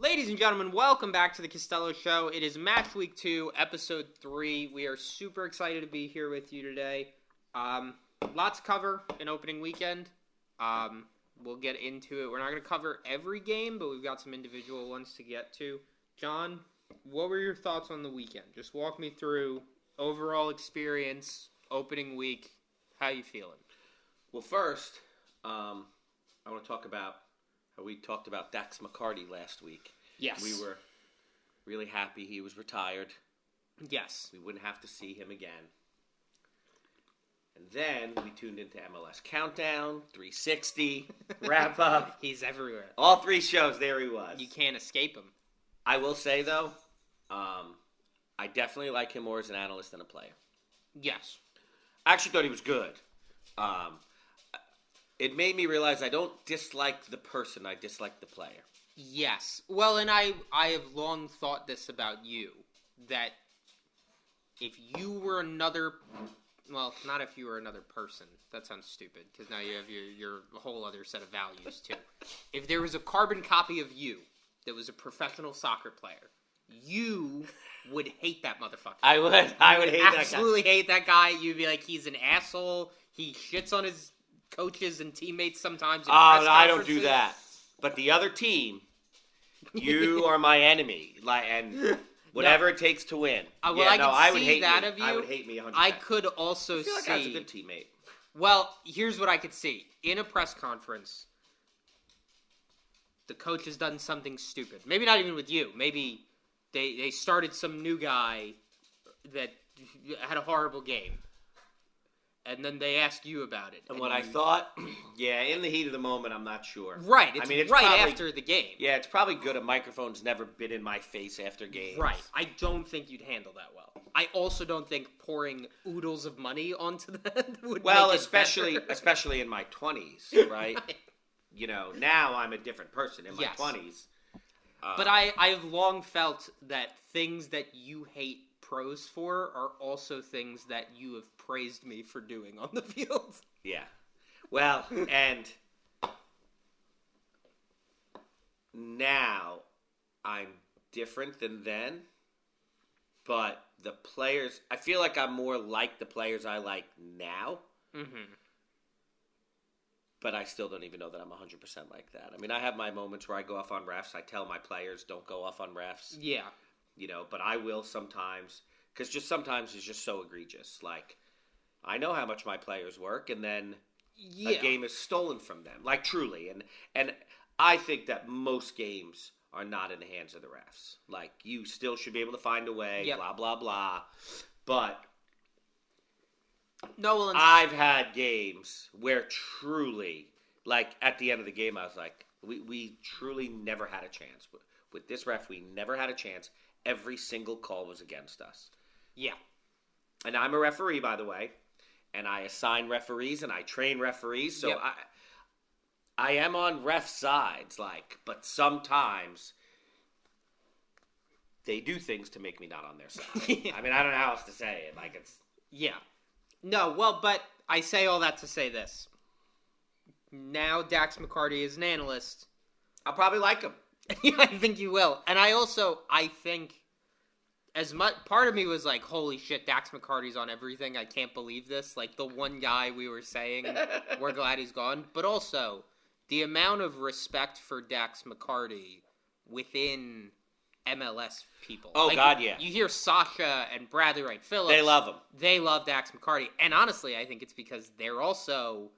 Ladies and gentlemen, welcome back to the Castello Show. It is Matchweek 2, Episode 3. We are super excited to be here with you today. Lots to cover in opening weekend. We'll get into it. We're not going to cover every game, but we've got some individual ones to get to. John, what were your thoughts on the weekend? Just walk me through overall experience, opening week. How you feeling? Well, first, I want to talk about how we talked about Dax McCarty last week. Yes. We were really happy he was retired. Yes. We wouldn't have to see him again. And then we tuned into MLS Countdown, 360, Wrap Up. He's everywhere. All three shows, there he was. You can't escape him. I will say, though, I definitely like him more as an analyst than a player. Yes. I actually thought he was good. It made me realize I don't dislike the person, I dislike the player. Yes. Well, and I have long thought this about you, that if you were another, well, not if you were another person, that sounds stupid, because now you have your whole other set of values, too. If there was a carbon copy of you that was a professional soccer player, you would hate that motherfucker. I would hate that guy. Absolutely hate that guy. You'd be like, he's an asshole, he shits on his coaches and teammates sometimes. No, I don't do that. But the other team, you are my enemy, and whatever it takes to win. Well, I would hate that me. of you. I would hate me 100%. I could also I feel like see. I was a good teammate. Well, here's what I could see in a press conference. The coach has done something stupid. Maybe not even with you. Maybe they started some new guy that had a horrible game. And then they ask you about it. And what I thought, in the heat of the moment, I'm not sure. Right. It's right probably, after the game. Yeah, it's probably good a microphone's never been in my face after games. Right. I don't think you'd handle that well. I also don't think pouring oodles of money onto that would make it especially in my 20s, right? You know, now I'm a different person in my 20s. But I've long felt that things that you hate pros for are also things that you have praised me for doing on the field. Yeah. Well, and now I'm different than then, but the players, I feel like I'm more like the players I like now. Mm-hmm. But I still don't even know that I'm 100% like that. I mean, I have my moments where I go off on refs. I tell my players, don't go off on refs. Yeah. You know, but I will sometimes, because just sometimes it's just so egregious. Like, I know how much my players work, and then a game is stolen from them. Like, truly. And I think that most games are not in the hands of the refs. Like, you still should be able to find a way, blah, blah, blah. But I've had games where truly, like, at the end of the game, I was like, we truly never had a chance. With this ref, we never had a chance. Every single call was against us. Yeah. And I'm a referee, by the way. And I assign referees and I train referees. So I am on ref sides, but sometimes they do things to make me not on their side. I mean, I don't know how else to say it. Like, it's... Yeah. No, well, but I say all that to say this. Now Dax McCarty is an analyst. I'll probably like him. I think you will. And I think as much, part of me was like, holy shit, Dax McCarty's on everything. I can't believe this. Like, the one guy we were saying, we're glad he's gone. But also, the amount of respect for Dax McCarty within MLS people. Oh, like, God, yeah. You hear Sasha and Bradley Wright Phillips. They love him. They love Dax McCarty. And honestly, I think it's because they're also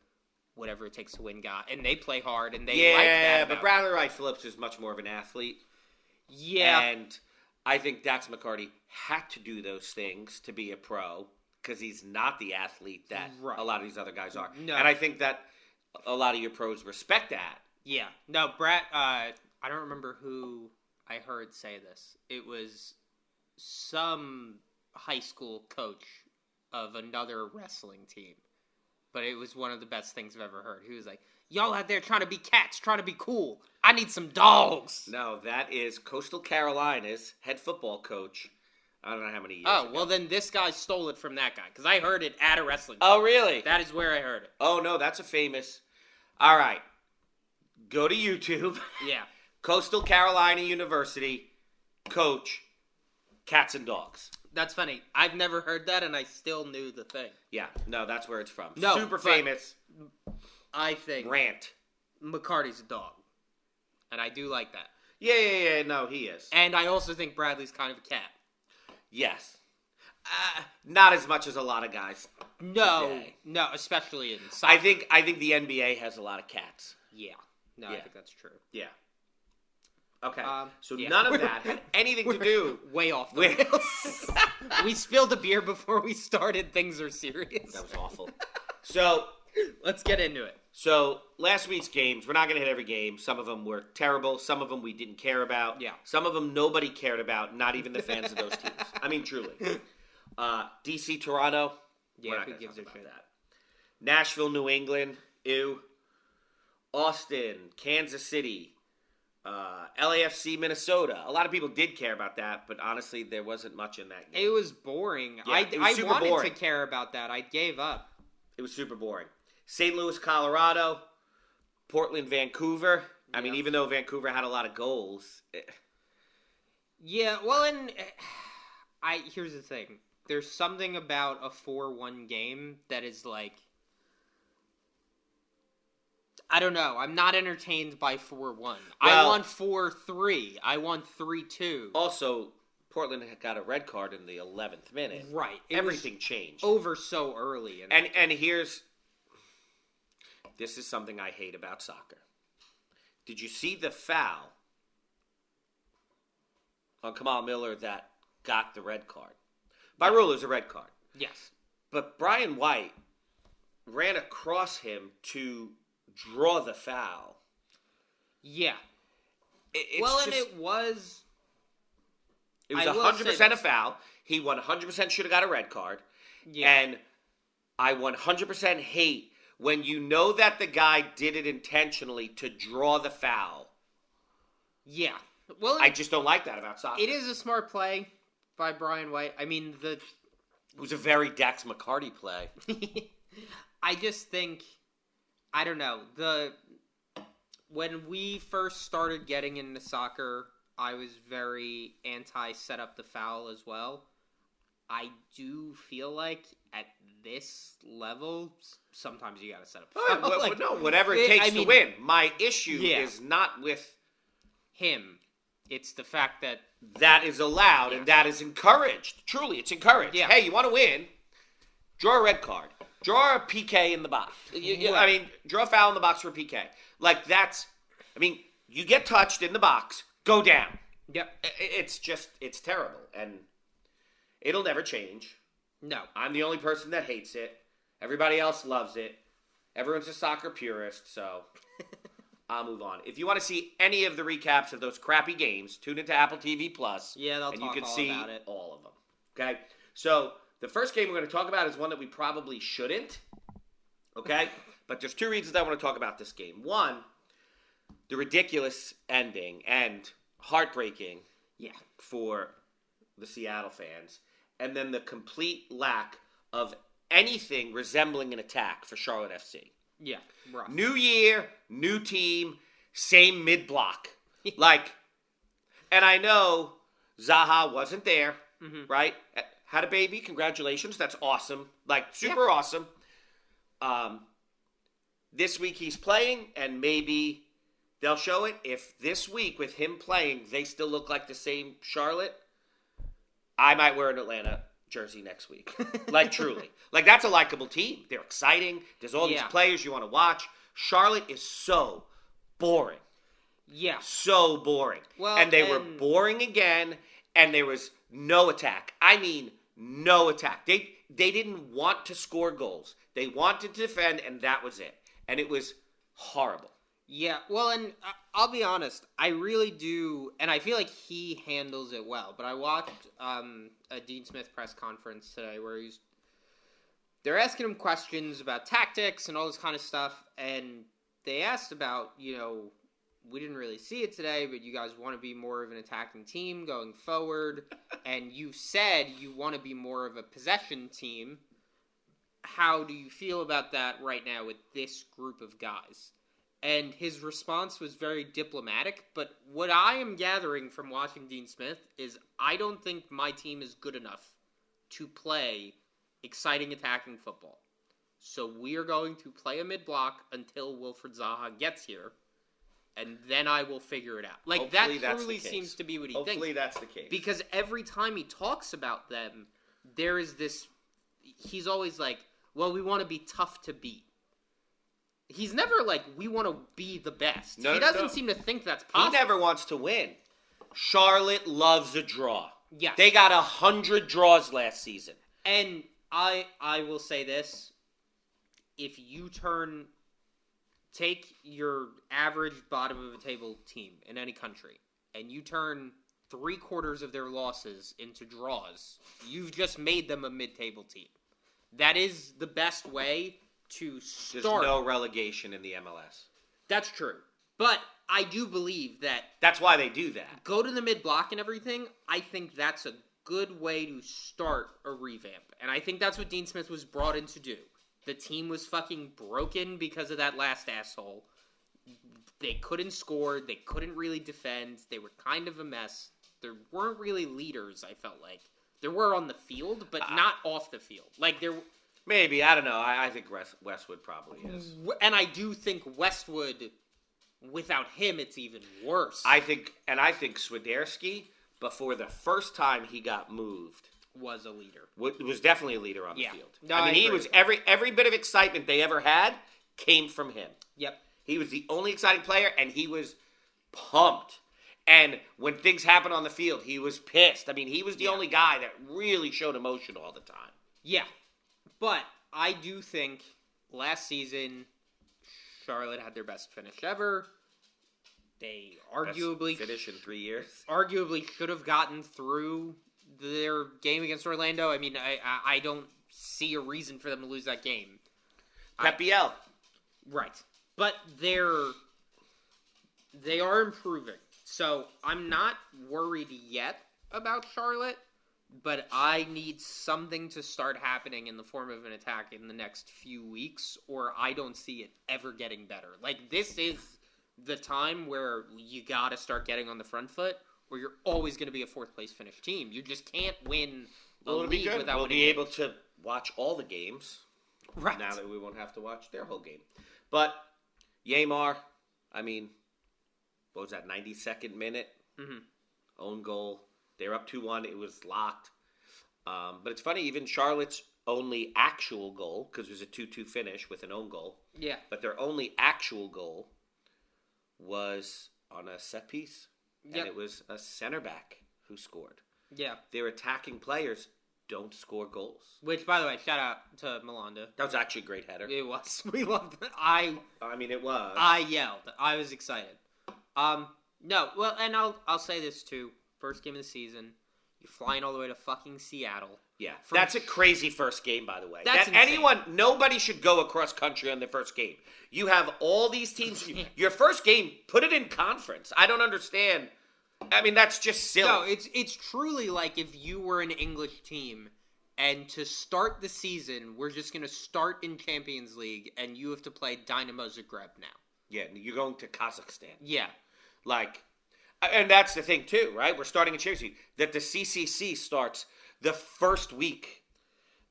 whatever it takes to win guy. And they play hard, and they like that. Yeah, but Bradley Wright Phillips is much more of an athlete. Yeah. And I think Dax McCarty had to do those things to be a pro because he's not the athlete that a lot of these other guys are. No. And I think that a lot of your pros respect that. Yeah. No, Brad, I don't remember who I heard say this. It was some high school coach of another wrestling team. But it was one of the best things I've ever heard. He was like, y'all out there trying to be cats, trying to be cool. I need some dogs. No, that is Coastal Carolina's head football coach. I don't know how many years ago. Well, then this guy stole it from that guy. Because I heard it at a wrestling Oh, really? That is where I heard it. Oh, no, that's a famous... All right. Go to YouTube. Yeah. Coastal Carolina University, coach, cats and dogs. That's funny. I've never heard that, and I still knew the thing. Yeah, no, that's where it's from. No, super famous. I think Rant. McCarty's a dog, and I do like that. Yeah. No, he is. And I also think Bradley's kind of a cat. Yes. Not as much as a lot of guys. No, especially in soccer. I think the NBA has a lot of cats. Yeah. No, I think that's true. Yeah. Okay. So yeah. none of that had anything to do way off the rails. We spilled a beer before we started. Things are serious. That was awful. So let's get into it. So last week's games, we're not going to hit every game. Some of them were terrible. Some of them we didn't care about. Yeah. Some of them nobody cared about, not even the fans of those teams. I mean, truly. DC, Toronto. Yeah, we're not who going to gives talk a about shit? that. Nashville, New England. Ew. Austin, Kansas City. LAFC, Minnesota. A lot of people did care about that, but honestly, there wasn't much in that game. It was boring. Yeah, it was I wanted boring. to care about that. I gave up. It was super boring. St. Louis, Colorado. Portland, Vancouver. I mean, even though Vancouver had a lot of goals. Yeah, well, and here's the thing. There's something about a 4-1 game that is like, I don't know. I'm not entertained by 4-1. Well, I want 4-3. I want 3-2. Also, Portland got a red card in the 11th minute. Right. Everything changed. Over so early. And here's... This is something I hate about soccer. Did you see the foul on Kamal Miller that got the red card? By rule, it was a red card. Yes. But Brian White ran across him to draw the foul. Yeah. It was... It was 100% a foul. He 100% should have got a red card. Yeah. And I 100% hate when you know that the guy did it intentionally to draw the foul. Yeah. Well, I just don't like that about soccer. It is a smart play by Brian White. I mean, It was a very Dax McCarty play. I just think... I don't know. When we first started getting into soccer, I was very anti-set up the foul as well. I do feel like at this level, sometimes you gotta set up the foul. No, whatever it takes to win. My issue is not with him. It's the fact that that is allowed and that is encouraged. Truly, it's encouraged. Yeah. Hey, you want to win? Draw a red card. Draw a PK in the box. I mean, draw a foul in the box for a PK. Like, that's... I mean, you get touched in the box, go down. Yep. It's terrible. And it'll never change. No. I'm the only person that hates it. Everybody else loves it. Everyone's a soccer purist, so I'll move on. If you want to see any of the recaps of those crappy games, tune into Apple TV Plus. Yeah, they'll and talk you can all see about it. All of them. Okay? So... the first game we're going to talk about is one that we probably shouldn't, okay? But there's two reasons I want to talk about this game. One, the ridiculous ending and heartbreaking for the Seattle fans. And then the complete lack of anything resembling an attack for Charlotte FC. Yeah, rough. New year, new team, same mid-block. And I know Zaha wasn't there, right? Had a baby. Congratulations. That's awesome. Super awesome. This week he's playing, and maybe they'll show it. If this week, with him playing, they still look like the same Charlotte, I might wear an Atlanta jersey next week. Truly. That's a likable team. They're exciting. There's all these players you want to watch. Charlotte is so boring. Yeah. So boring. Well, and they were boring again, and there was no attack. I mean, no attack. They didn't want to score goals. They wanted to defend, and that was it. And it was horrible. Yeah, well, and I'll be honest, I really do, and I feel like he handles it well, but I watched a Dean Smith press conference today where they're asking him questions about tactics and all this kind of stuff, and they asked about, we didn't really see it today, but you guys want to be more of an attacking team going forward, and you've said you want to be more of a possession team. How do you feel about that right now with this group of guys? and his response was very diplomatic. But what I am gathering from watching Dean Smith is I don't think my team is good enough to play exciting attacking football. So we are going to play a mid-block until Wilfred Zaha gets here, and then I will figure it out. Like, hopefully that truly seems to be what he thinks. Hopefully that's the case. Because every time he talks about them, there is this... He's always like, well, we want to be tough to beat. He's never like, we want to be the best. He doesn't seem to think that's possible. He never wants to win. Charlotte loves a draw. Yes. They got 100 draws last season. And I will say this. If you take your average bottom of the table team in any country, and you turn 3/4 of their losses into draws, you've just made them a mid-table team. That is the best way to start. There's no relegation in the MLS. That's true. But I do believe that... That's why they do that. Go to the mid-block and everything. I think that's a good way to start a revamp. And I think that's what Dean Smith was brought in to do. The team was fucking broken because of that last asshole. They couldn't score. They couldn't really defend. They were kind of a mess. There weren't really leaders, I felt like. There were on the field, but not off the field. Like, there... Maybe. I don't know. I think Westwood probably is. And I do think Westwood, without him, it's even worse. I think Swiderski, before the first time he got moved... was a leader. Was definitely a leader on the field. No, I mean, he was every bit of excitement they ever had came from him. Yep. He was the only exciting player, and he was pumped. And when things happened on the field, he was pissed. I mean, he was the only guy that really showed emotion all the time. Yeah. But I do think last season, Charlotte had their best finish ever. They arguably... Best finish in 3 years. Arguably should have gotten through their game against Orlando. I mean, I don't see a reason for them to lose that game. Pepiel. Right. But they are improving. So I'm not worried yet about Charlotte, but I need something to start happening in the form of an attack in the next few weeks, or I don't see it ever getting better. Like, this is the time where you got to start getting on the front foot, or you're always going to be a fourth-place finish team. You just can't win a league without winning. We'll be able to watch all the games right now that we won't have to watch their whole game. But Yamar, I mean, what was that, 92nd minute? Mm-hmm. Own goal. They were up 2-1. It was locked. But it's funny, even Charlotte's only actual goal, because it was a 2-2 finish with an own goal. Yeah. But their only actual goal was on a set piece. And it was a center back who scored. Yeah. Their attacking players don't score goals. Which, by the way, shout out to Melanda. That was actually a great header. It was. We loved it. I mean, it was. I yelled. I was excited. No, well, and I'll say this too. First game of the season, you're flying all the way to fucking Seattle. Yeah, that's a crazy first game, by the way. That's insane. Nobody should go across country on their first game. You have all these teams. Your first game, put it in conference. I don't understand. I mean, that's just silly. No, it's truly like if you were an English team, and to start the season, we're just going to start in Champions League, and you have to play Dynamo Zagreb now. Yeah, you're going to Kazakhstan. Yeah. Like, and that's the thing, too, right? We're starting in Champions League. That the CCC starts the first week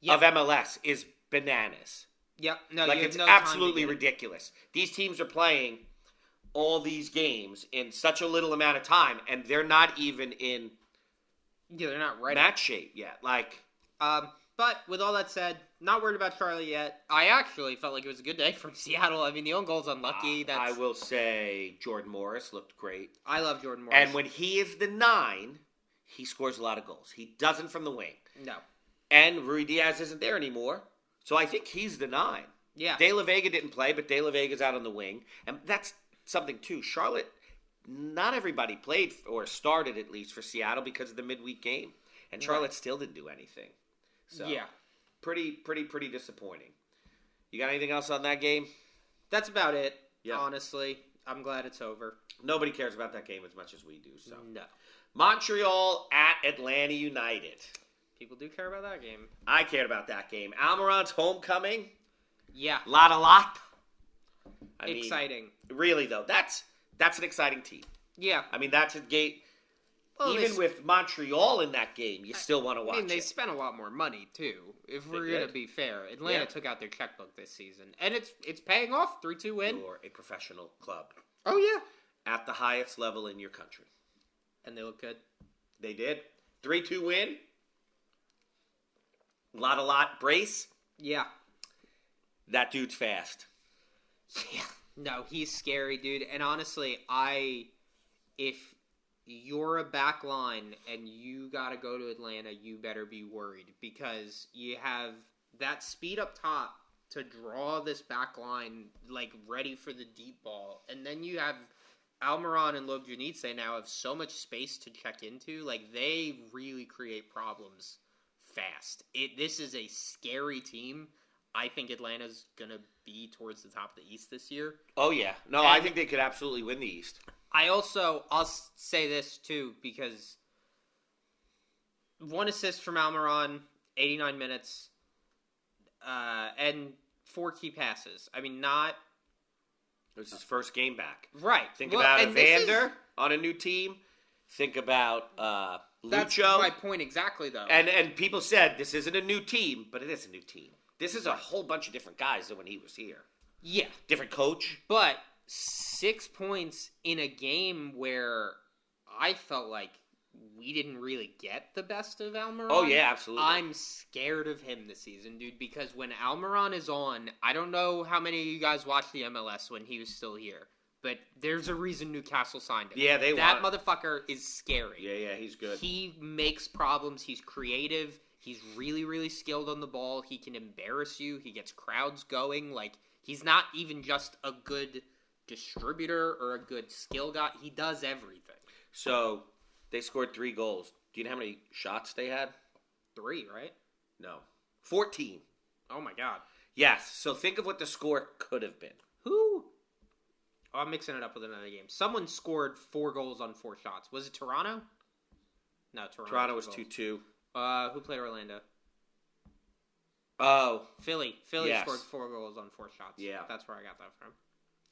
of MLS is bananas. Yep. No, like, it's absolutely ridiculous. These teams are playing all these games in such a little amount of time, and they're not even in they're not ready. Match shape yet. Like, but with all that said, not worried about Charlotte yet. I actually felt like it was a good day from Seattle. I mean, the own goal's unlucky. I will say Jordan Morris looked great. I love Jordan Morris. And when he is the 9, he scores a lot of goals. He doesn't from the wing. No. And Rui Diaz isn't there anymore, so I think he's the 9. Yeah. De La Vega didn't play, but De La Vega's out on the wing. And that's something, too. Charlotte, not everybody played or started, at least, for Seattle because of the midweek game. And Charlotte still didn't do anything. So, yeah. Pretty disappointing. You got anything else on that game? That's about it, honestly. I'm glad it's over. Nobody cares about that game as much as we do. So no. Montreal at Atlanta United. People do care about that game. I cared about that game. Almiron's homecoming. Yeah. Lot. Exciting. Really, though, that's an exciting team. Yeah. I mean, that's a game. Well, even with Montreal in that game, you still want to watch it. They spent a lot more money, too, if we're going to be fair. Atlanta took out their checkbook this season, and it's paying off. 3-2 win. You're a professional club. Oh, yeah. At the highest level in your country. And they look good. They did. 3-2 win. Lot. Brace. Yeah. That dude's fast. Yeah. No, he's scary, dude. And honestly, if you're a back line and you got to go to Atlanta, you better be worried because you have that speed up top to draw this back line like ready for the deep ball. And then you have Almiron and Lobjanidze now have so much space to check into. Like, they really create problems fast. This is a scary team. I think Atlanta's going to be towards the top of the East this year. Oh, yeah. No, I think they could absolutely win the East. I'll say this, too, because 1 assist from Almiron, 89 minutes, and 4 key passes. I mean, not... It was his first game back. Right. Think about Evander on a new team. Think about Lucho. That's my point exactly, though. And people said this isn't a new team, but it is a new team. This is a whole bunch of different guys than when he was here. Yeah. Different coach. But 6 points in a game where I felt like we didn't really get the best of Almiron. Oh, yeah, absolutely. I'm scared of him this season, dude, because when Almiron is on, I don't know how many of you guys watched the MLS when he was still here, but there's a reason Newcastle signed him. Yeah, That motherfucker is scary. Yeah, he's good. He makes problems. He's creative. He's really, really skilled on the ball. He can embarrass you. He gets crowds going. Like, he's not even just a good distributor or a good skill guy. He does everything. So, they scored 3 goals. Do you know how many shots they had? 3, right? No. 14. Oh, my God. Yes. So, think of what the score could have been. Who? Oh, I'm mixing it up with another game. Someone scored 4 goals on 4 shots. Was it Toronto? No, Toronto was 2-2. Who played Orlando? Oh. Philly. Philly scored 4 goals on 4 shots. Yeah. That's where I got that from.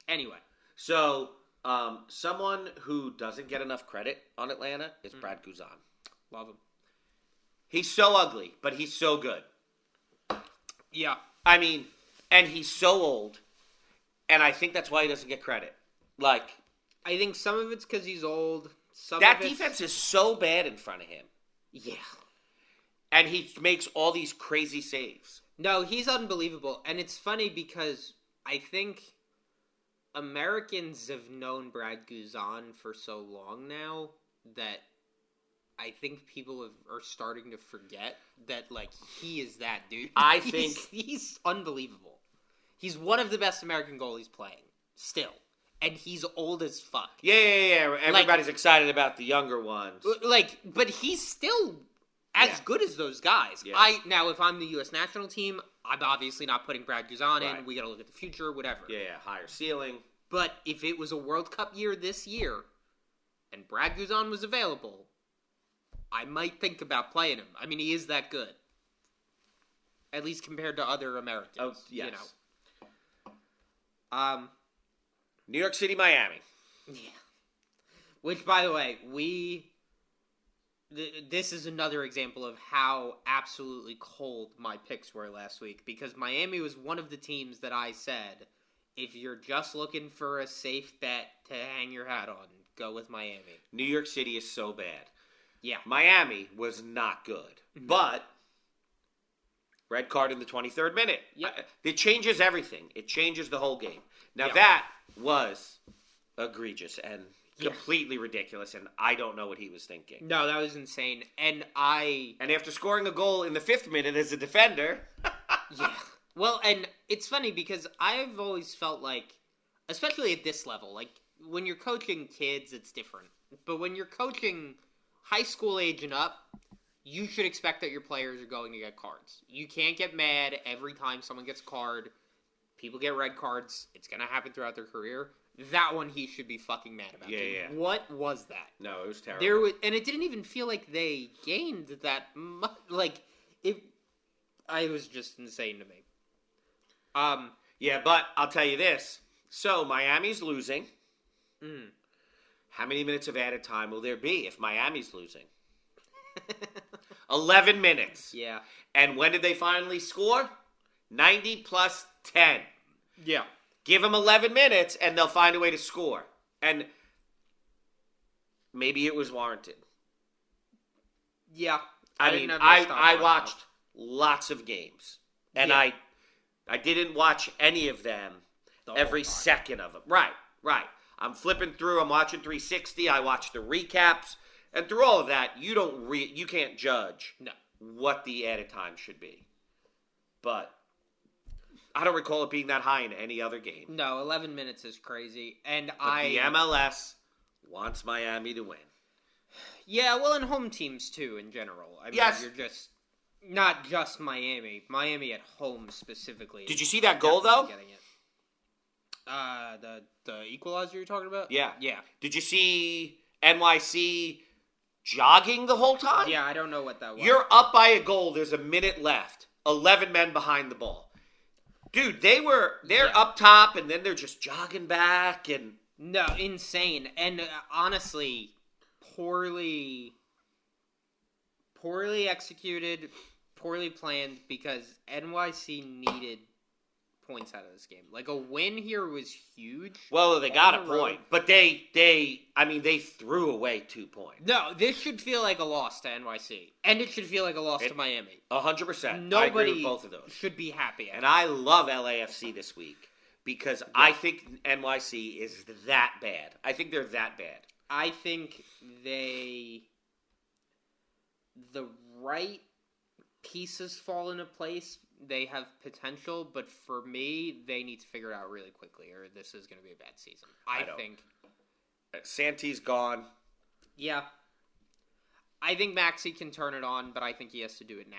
Anyway. So, someone who doesn't get enough credit on Atlanta is Brad Guzan. Love him. He's so ugly, but he's so good. Yeah. I mean, and he's so old, and I think that's why he doesn't get credit. Like, I think some of it's because he's old. That defense is so bad in front of him. Yeah. And he makes all these crazy saves. No, he's unbelievable. And it's funny because I think Americans have known Brad Guzan for so long now that I think people are starting to forget that, like, he is that dude. I think he's unbelievable. He's one of the best American goalies playing, still. And he's old as fuck. Yeah. Everybody's excited about the younger ones. Like, but he's still as good as those guys. Yeah. Now, if I'm the U.S. national team, I'm obviously not putting Brad Guzan in. We got to look at the future, whatever. Yeah, higher ceiling. But if it was a World Cup year this year, and Brad Guzan was available, I might think about playing him. I mean, he is that good. At least compared to other Americans. Oh, yes. You know. New York City, Miami. Yeah. Which, by the way, this is another example of how absolutely cold my picks were last week. Because Miami was one of the teams that I said, if you're just looking for a safe bet to hang your hat on, go with Miami. New York City is so bad. Yeah. Miami was not good. Mm-hmm. But red card in the 23rd minute. Yep. It changes everything. It changes the whole game. Now that was egregious and completely ridiculous, and I don't know what he was thinking. No, that was insane. And after scoring a goal in the 5th minute as a defender. Yeah. Well, and it's funny because I've always felt like, especially at this level, like when you're coaching kids, it's different. But when you're coaching high school age and up, you should expect that your players are going to get cards. You can't get mad every time someone gets a card. People get red cards. It's going to happen throughout their career. That one he should be fucking mad about. Yeah. What was that? No, it was terrible. And it didn't even feel like they gained that much. Like, it was just insane to me. Yeah, but I'll tell you this. So, Miami's losing. Mm. How many minutes of added time will there be if Miami's losing? 11 minutes. Yeah. And when did they finally score? 90 plus 10. Yeah. Give them 11 minutes and they'll find a way to score. And maybe it was warranted. Yeah. I watched lots of games. And Yeah. I didn't watch any of them every second of them. Right. I'm flipping through. I'm watching 360. I watch the recaps. And through all of that, you can't judge what the added time should be. But I don't recall it being that high in any other game. No, 11 minutes is crazy. And the MLS wants Miami to win. Yeah, well, and home teams, too, in general. I mean, yes. You're just... Not just Miami. Miami at home, specifically. Did you see that goal, though? Getting it. The equalizer you're talking about? Yeah. Yeah. Did you see NYC jogging the whole time? Yeah, I don't know what that was. You're up by a goal. There's a minute left. 11 men behind the ball. Dude, they're up top, and then they're just jogging back, and... No, insane. And honestly, poorly executed, poorly planned, because NYC needed points out of this game. Like, a win here was huge. Well, they got a point, but they threw away 2 points. No, this should feel like a loss to NYC, and it should feel like a loss to Miami. 100%. Nobody I agree with both of those. Should be happy. And I love LAFC this week because I think NYC is that bad. I think they're that bad. I think the right pieces fall into place. They have potential, but for me, they need to figure it out really quickly, or this is going to be a bad season. I think. Santi's gone. Yeah. I think Maxey can turn it on, but I think he has to do it now.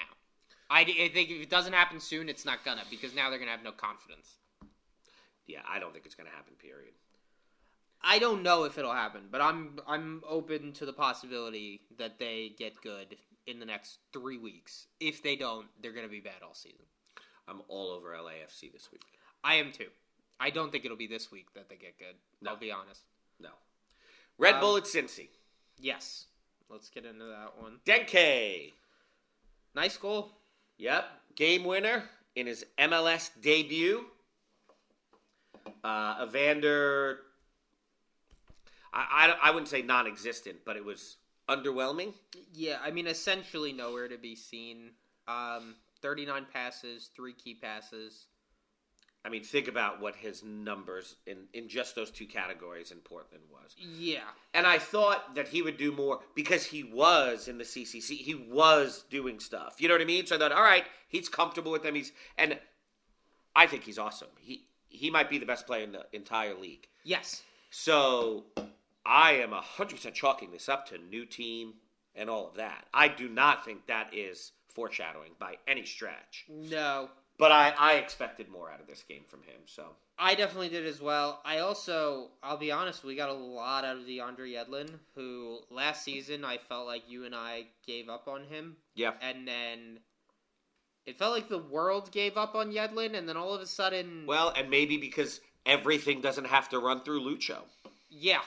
I think if it doesn't happen soon, it's not going to, because now they're going to have no confidence. Yeah, I don't think it's going to happen, period. I don't know if it'll happen, but I'm open to the possibility that they get good in the next 3 weeks. If they don't, they're going to be bad all season. I'm all over LAFC this week. I am too. I don't think it'll be this week that they get good. No. I'll be honest. No. Red Bull at Cincy. Yes. Let's get into that one. Denke. Nice goal. Yep. Game winner in his MLS debut. Evander... I wouldn't say non-existent, but it was underwhelming. Yeah, I mean, essentially nowhere to be seen. 39 passes, 3 key passes. I mean, think about what his numbers in just those 2 categories in Portland was. Yeah. And I thought that he would do more because he was in the CCC. He was doing stuff. You know what I mean? So I thought, all right, he's comfortable with them. And I think he's awesome. He might be the best player in the entire league. Yes. So I am 100% chalking this up to new team and all of that. I do not think that is foreshadowing by any stretch. No. But I expected more out of this game from him, so. I definitely did as well. I'll be honest, we got a lot out of DeAndre Yedlin, who last season I felt like you and I gave up on him. Yeah. And then it felt like the world gave up on Yedlin, and then all of a sudden... Well, and maybe because everything doesn't have to run through Lucho. Yeah.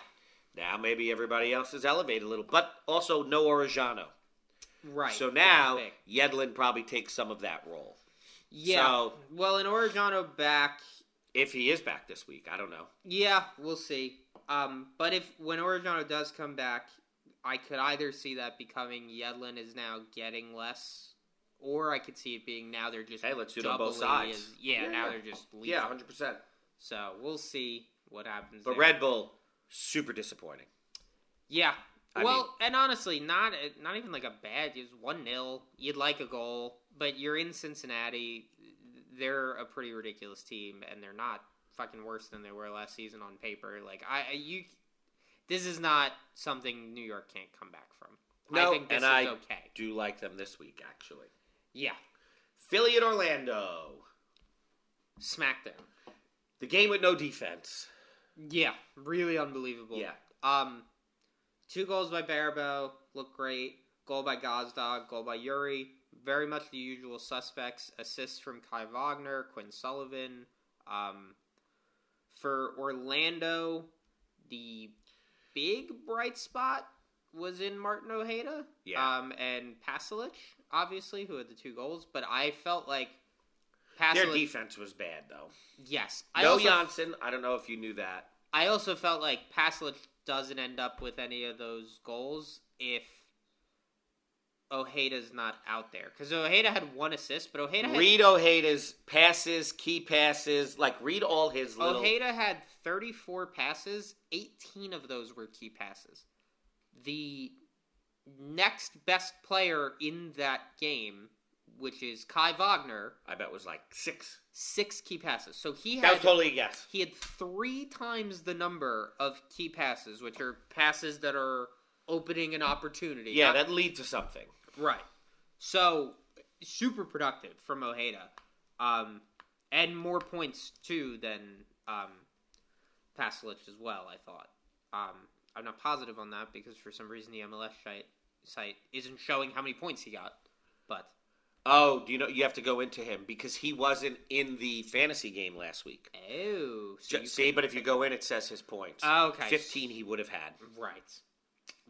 Now maybe everybody else is elevated a little, but also no Orejano. Right. So now Yedlin probably takes some of that role. Yeah. So, well, and Orejano back... If he is back this week, I don't know. Yeah, we'll see. But when Orejano does come back, I could either see that becoming Yedlin is now getting less, or I could see it being now they're just... Hey, let's do it on both sides. Now they're just leaving. Yeah, 100%. So, we'll see what happens But there. Red Bull, super disappointing. Yeah. And honestly, not even like a bad... It was 1-0. You'd like a goal, but you're in Cincinnati. They're a pretty ridiculous team, and they're not fucking worse than they were last season on paper. Like, this is not something New York can't come back from. No, I think this is okay. Do like them this week, actually. Yeah. Philly and Orlando. Smackdown. The game with no defense. Yeah, really unbelievable. Yeah. 2 goals by Barabo, look great. Goal by Gazdag, goal by Yuri. Very much the usual suspects. Assists from Kai Wagner, Quinn Sullivan. For Orlando, the big bright spot was in Martin Ojeda. Yeah. And Pasalic, obviously, who had the 2 goals. But I felt like Pasalic... Their defense was bad, though. Yes. Janssen. I don't know if you knew that. I also felt like Pasalic doesn't end up with any of those goals if Ojeda's not out there. Because Ojeda had 1 assist, but Read Ojeda's passes, key passes. Like, read all his little... Ojeda had 34 passes. 18 of those were key passes. The next best player in that game, which is Kai Wagner... I bet was like 6. 6 key passes. So he had... That was totally a guess. He had 3 times the number of key passes, which are passes that are opening an opportunity. Yeah, that lead to something. Right. So, super productive from Ojeda. And more points, too, than Pasalic as well, I thought. I'm not positive on that because for some reason the MLS site isn't showing how many points he got. But... Oh, do you know, you have to go into him because he wasn't in the fantasy game last week. Oh. So but if you go in, it says his points. Oh, okay. 15 he would have had. Right.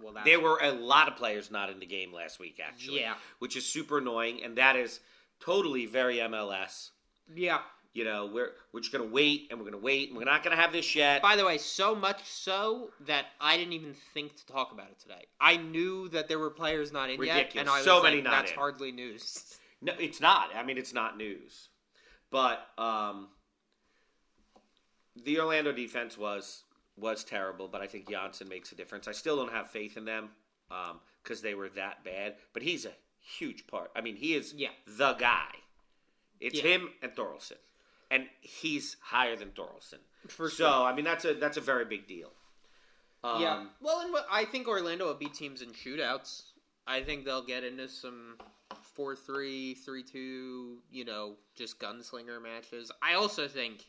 Well, there were a lot of players not in the game last week, actually. Yeah. Which is super annoying, and that is totally very MLS. Yeah. You know, we're just going to wait, and we're going to wait, and we're not going to have this yet. By the way, so much so that I didn't even think to talk about it today. I knew that there were players not in Ridiculous. yet, and I was so many like, not that's in. hardly news. No, it's not. I mean, it's not news. But the Orlando defense was terrible, but I think Janssen makes a difference. I still don't have faith in them because they were that bad. But he's a huge part. I mean, he is the guy. It's him and Thorolfsson. And he's higher than Thorolfsson. For sure. So, I mean, that's a very big deal. Yeah. Well, and I think Orlando will beat teams in shootouts. I think they'll get into some 4-3, 3-2, just gunslinger matches. I also think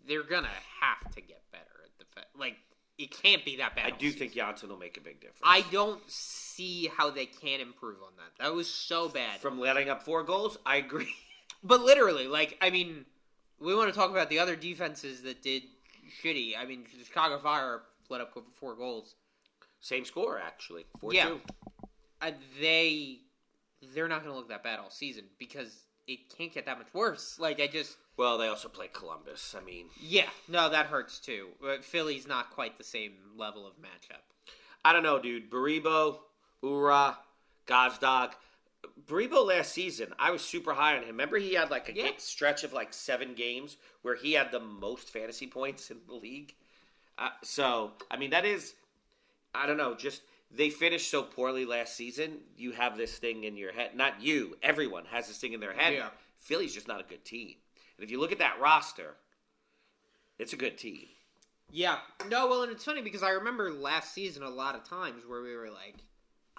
they're going to have to get better at defense. Like, it can't be that bad. I do think Janssen will make a big difference. I don't see how they can improve on that. That was so bad. From letting up 4 goals, I agree. But literally, we want to talk about the other defenses that did shitty. I mean, the Chicago Fire let up 4 goals. Same score, actually. 4-2. Yeah. They're not going to look that bad all season because it can't get that much worse. Well, they also play Columbus. I mean... Yeah. No, that hurts, too. But Philly's not quite the same level of matchup. I don't know, dude. Baribo, Ura, Gazdag... Baribo last season, I was super high on him. Remember he had a stretch of 7 games where he had the most fantasy points in the league? So, I mean, that is, I don't know, just they finished so poorly last season. You have this thing in your head. Not you. Everyone has this thing in their head. Yeah. Philly's just not a good team. And if you look at that roster, it's a good team. Yeah. No, well, and it's funny because I remember last season a lot of times where we were like,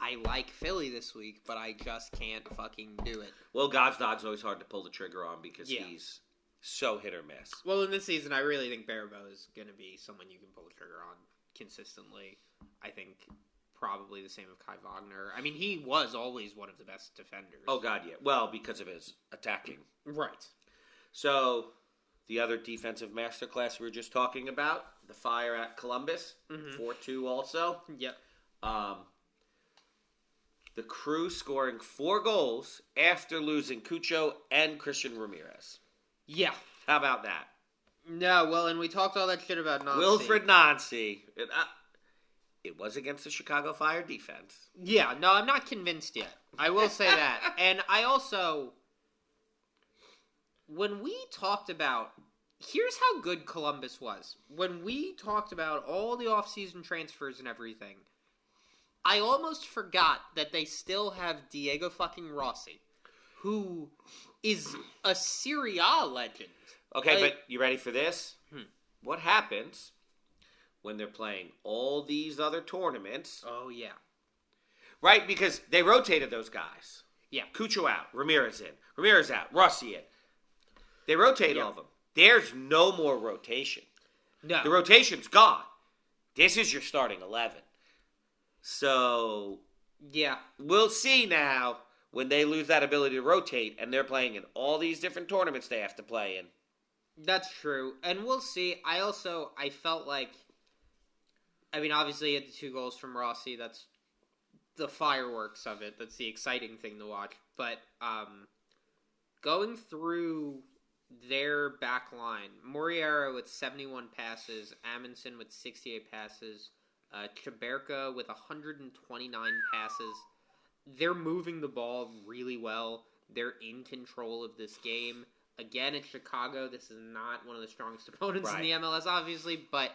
I like Philly this week, but I just can't fucking do it. Well, Gazdag always hard to pull the trigger on because he's so hit or miss. Well, in this season, I really think Baribo is going to be someone you can pull the trigger on consistently. I think probably the same with Kai Wagner. I mean, he was always one of the best defenders. Oh, God, yeah. Well, because of his attacking. Right. So, the other defensive masterclass we were just talking about, the Fire at Columbus, 4-2 also. Yep. The Crew scoring 4 goals after losing Cucho and Christian Ramirez. Yeah. How about that? No, well, and we talked all that shit about Nancy. Wilfred Nancy. It was against the Chicago Fire defense. Yeah, no, I'm not convinced yet. I will say that. And I also, when we talked about, here's how good Columbus was. When we talked about all the offseason transfers and everything, I almost forgot that they still have Diego fucking Rossi, who is a Serie A legend. Okay, but you ready for this? What happens when they're playing all these other tournaments? Oh, yeah. Right, because they rotated those guys. Yeah. Cucho out, Ramirez in, Ramirez out, Rossi in. They rotate all of them. There's no more rotation. No. The rotation's gone. This is your starting 11. So, yeah, we'll see now when they lose that ability to rotate and they're playing in all these different tournaments they have to play in. That's true. And we'll see. I felt like, I mean, obviously, you had the 2 goals from Rossi. That's the fireworks of it. That's the exciting thing to watch. But going through their back line, Moriera with 71 passes, Amundsen with 68 passes, Chaberka with 129 passes. They're moving the ball really well. They're in control of this game. Again, it's Chicago. This is not one of the strongest opponents in the MLS, obviously, but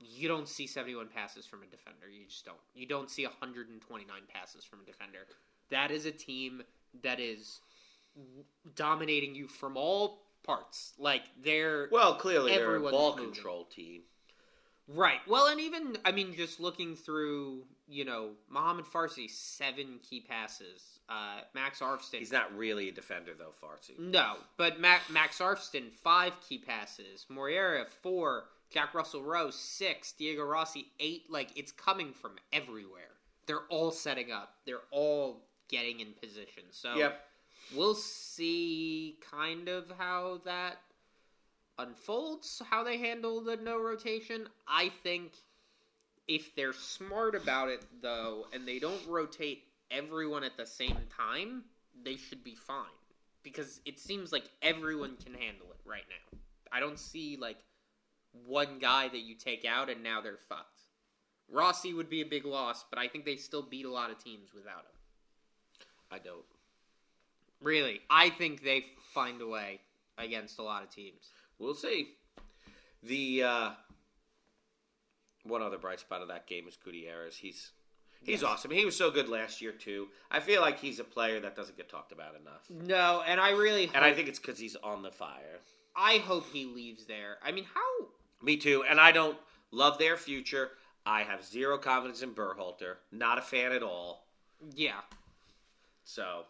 you don't see 71 passes from a defender. You just don't. You don't see 129 passes from a defender. That is a team that is dominating you from all parts. Like, clearly they're a ball control team. Right. Well, and even, I mean, just looking through, Mohamed Farsi, 7 key passes. Max Arfston. He's not really a defender, though, Farsi. No, but Max Arfston, 5 key passes. Moriera, 4. Jack Russell Rowe, 6. Diego Rossi, 8. Like, it's coming from everywhere. They're all setting up. They're all getting in position. So, We'll see kind of how that unfolds, how they handle the no rotation. I think if they're smart about it, though, and they don't rotate everyone at the same time, they should be fine. Because it seems like everyone can handle it right now. I don't see, one guy that you take out and now they're fucked. Rossi would be a big loss, but I think they still beat a lot of teams without him. I don't. Really? I think they find a way against a lot of teams. We'll see. The one other bright spot of that game is Gutierrez. He's awesome. He was so good last year, too. I feel like he's a player that doesn't get talked about enough. No, and I really hope... And I think it's because he's on the fire. I hope he leaves there. I mean, how... Me too, and I don't love their future. I have zero confidence in Berhalter. Not a fan at all. Yeah. So...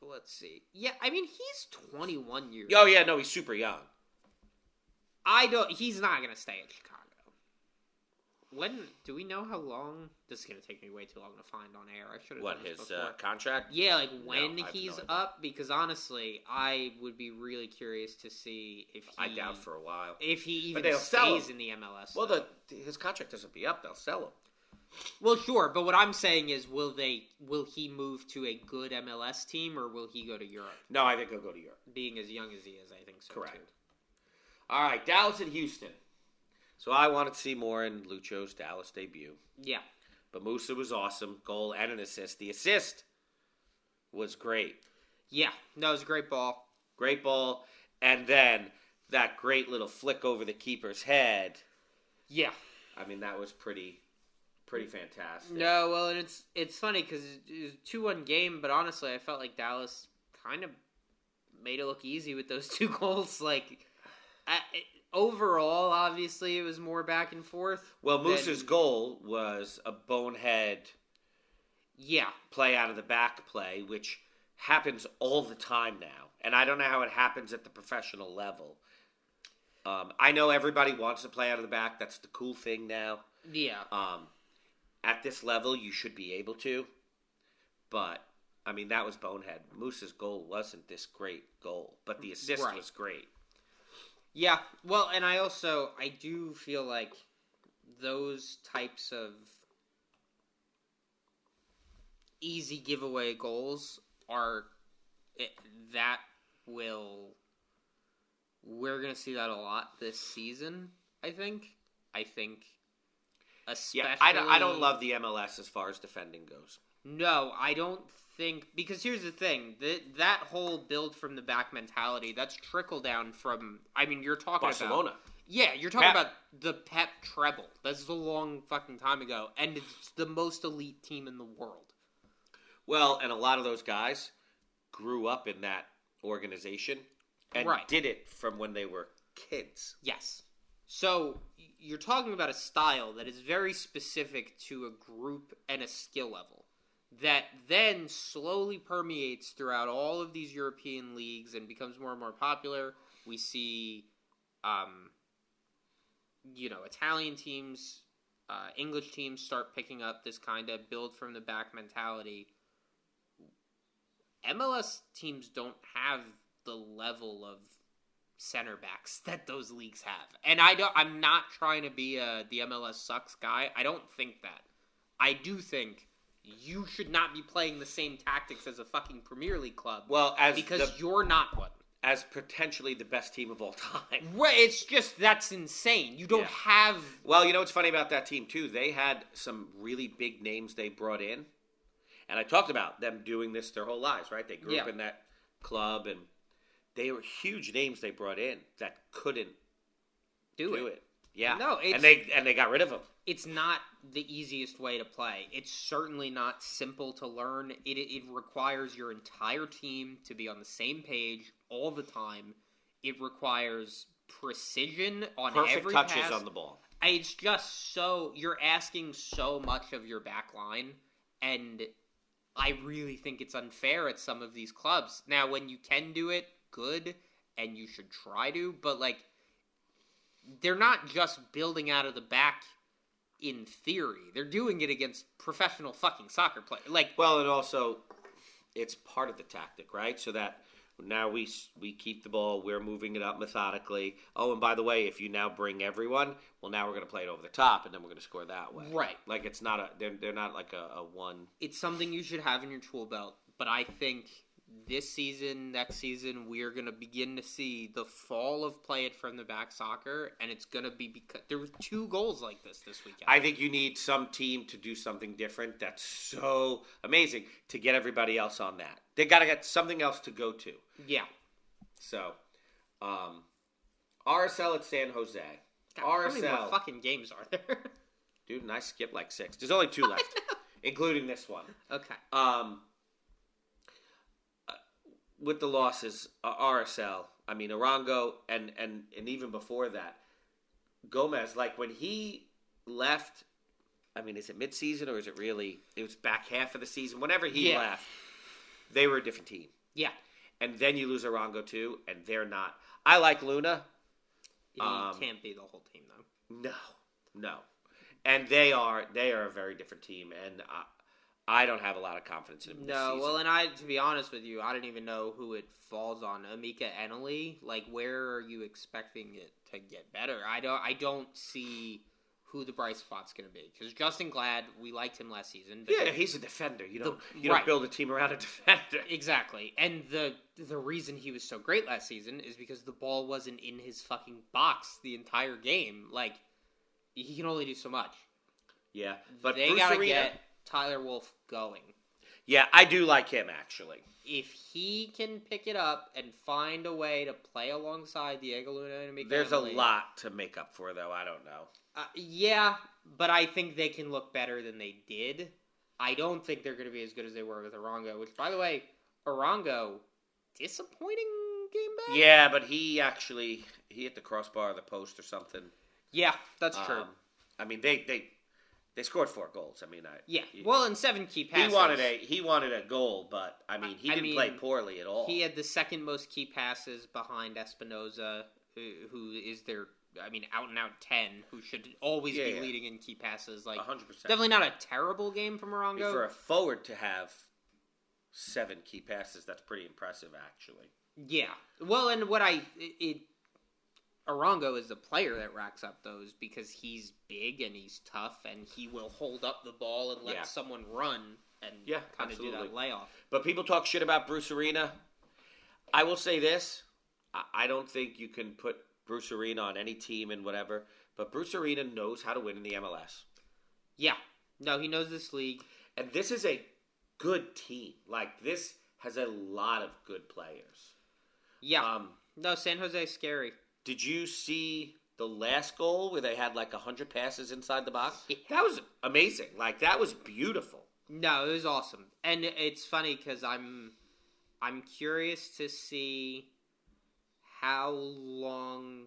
Let's see. Yeah, I mean, he's 21 years old. Oh, yeah, no, he's super young. He's not going to stay in Chicago. Do we know how long? This is going to take me way too long to find on air. I should have done this before. Contract? Yeah, when he's up, because honestly, I would be really curious to see if he... I doubt for a while. If he even stays in the MLS. Well, his contract doesn't be up. They'll sell him. Well, sure, but what I'm saying is, will he move to a good MLS team, or will he go to Europe? No, I think he'll go to Europe. Being as young as he is, I think so, correct. Too. All right, Dallas and Houston. So I wanted to see more in Lucho's Dallas debut. Yeah. But Musa was awesome. Goal and an assist. The assist was great. Yeah. No, it was a great ball. Great ball. And then that great little flick over the keeper's head. Yeah. I mean, that was pretty fantastic. No, well, and it's funny because it was a 2-1 game, but honestly, I felt like Dallas kind of made it look easy with those 2 goals. Overall, obviously, it was more back and forth. Well, Musa's goal was a bonehead play out of the back play, which happens all the time now. And I don't know how it happens at the professional level. I know everybody wants to play out of the back. That's the cool thing now. Yeah. At this level, you should be able to. But, I mean, that was bonehead. Musa's goal wasn't this great goal, but the assist was great. Yeah, well, and I do feel like those types of easy giveaway goals we're going to see that a lot this season, I think. Especially... Yeah, I don't love the MLS as far as defending goes. No, I don't think... Because here's the thing. That whole build from the back mentality, that's trickle down from... I mean, you're talking Barcelona. Yeah, you're talking about the Pep treble. That's a long fucking time ago. And it's the most elite team in the world. Well, and a lot of those guys grew up in that organization and did it from when they were kids. Yes. So, you're talking about a style that is very specific to a group and a skill level that then slowly permeates throughout all of these European leagues and becomes more and more popular. We see, Italian teams, English teams start picking up this kind of build from the back mentality. MLS teams don't have the level of center backs that those leagues have. And I'm not trying to be the MLS sucks guy. I don't think that. I do think you should not be playing the same tactics as a fucking Premier League club. Well, because you're not one. As potentially the best team of all time. Right, it's just, that's insane. You don't have... Well, you know what's funny about that team, too? They had some really big names they brought in. And I talked about them doing this their whole lives, right? They grew up in that club, and they were huge names they brought in that couldn't do it. Yeah. No, and they got rid of them. It's not the easiest way to play. It's certainly not simple to learn. It requires your entire team to be on the same page all the time. It requires precision on every pass. Perfect touches on the ball. It's just so... You're asking so much of your back line, and I really think it's unfair at some of these clubs. Now, when you can do it, good, and you should try to, but, like, they're not just building out of the back in theory. They're doing it against professional fucking soccer players. Like, well, and also, it's part of the tactic, right? So that now we keep the ball, we're moving it up methodically. Oh, and by the way, if you now bring everyone, well, now we're going to play it over the top, and then we're going to score that way. Right. Like, it's not they're not like a one. It's something you should have in your tool belt, but I think this season, next season, we're going to begin to see the fall of play it from the back soccer, and it's going to be because there were 2 goals like this weekend. I think you need some team to do something different that's so amazing to get everybody else on that. They got to get something else to go to. Yeah. So, RSL at San Jose. God, how many more fucking games are there? Dude, and I skipped like 6. There's only 2 left, including this one. Okay. With the losses, RSL, I mean, Arango, and even before that, Gomez, like when he left, I mean, is it midseason or is it really, it was back half of the season? Whenever he left, they were a different team. Yeah. And then you lose Arango too, and they're not. I like Luna. He can't be the whole team, though. No. And they are a very different team, and I don't have a lot of confidence in him this season. Well, and to be honest with you, I didn't even know who it falls on. Amika Eneli, like, where are you expecting it to get better? I don't see who the bright spot's going to be. Because Justin Glad, we liked him last season. Yeah, he's a defender. You don't build a team around a defender. Exactly. And the reason he was so great last season is because the ball wasn't in his fucking box the entire game. Like, he can only do so much. Yeah, but they got to get Tyler Wolff going. Yeah, I do like him, actually. If he can pick it up and find a way to play alongside Diego Luna and Amika There's Eneli, a lot to make up for, though. I don't know. Yeah, but I think they can look better than they did. I don't think they're going to be as good as they were with Arango, which, by the way, Arango, disappointing game back? Yeah, but he hit the crossbar of the post or something. Yeah, that's true. I mean, they scored 4 goals. I mean, well, and 7 key passes. He wanted a goal, but I mean, he didn't play poorly at all. He had the second most key passes behind Espinoza, who is their, out and out 10, who should always be leading in key passes. Like 100%. Definitely not a terrible game from Arango. I mean, for a forward to have 7 key passes, that's pretty impressive, actually. Yeah. Well, and Arango is the player that racks up those because he's big and he's tough and he will hold up the ball and let someone run and kind of do that layoff. But people talk shit about Bruce Arena. I will say this. I don't think you can put Bruce Arena on any team and whatever, but Bruce Arena knows how to win in the MLS. Yeah. No, he knows this league. And this is a good team. Like, this has a lot of good players. Yeah. No, San Jose is scary. Did you see the last goal where they had like 100 passes inside the box? That was amazing. Like, that was beautiful. No, it was awesome. And it's funny because I'm curious to see how long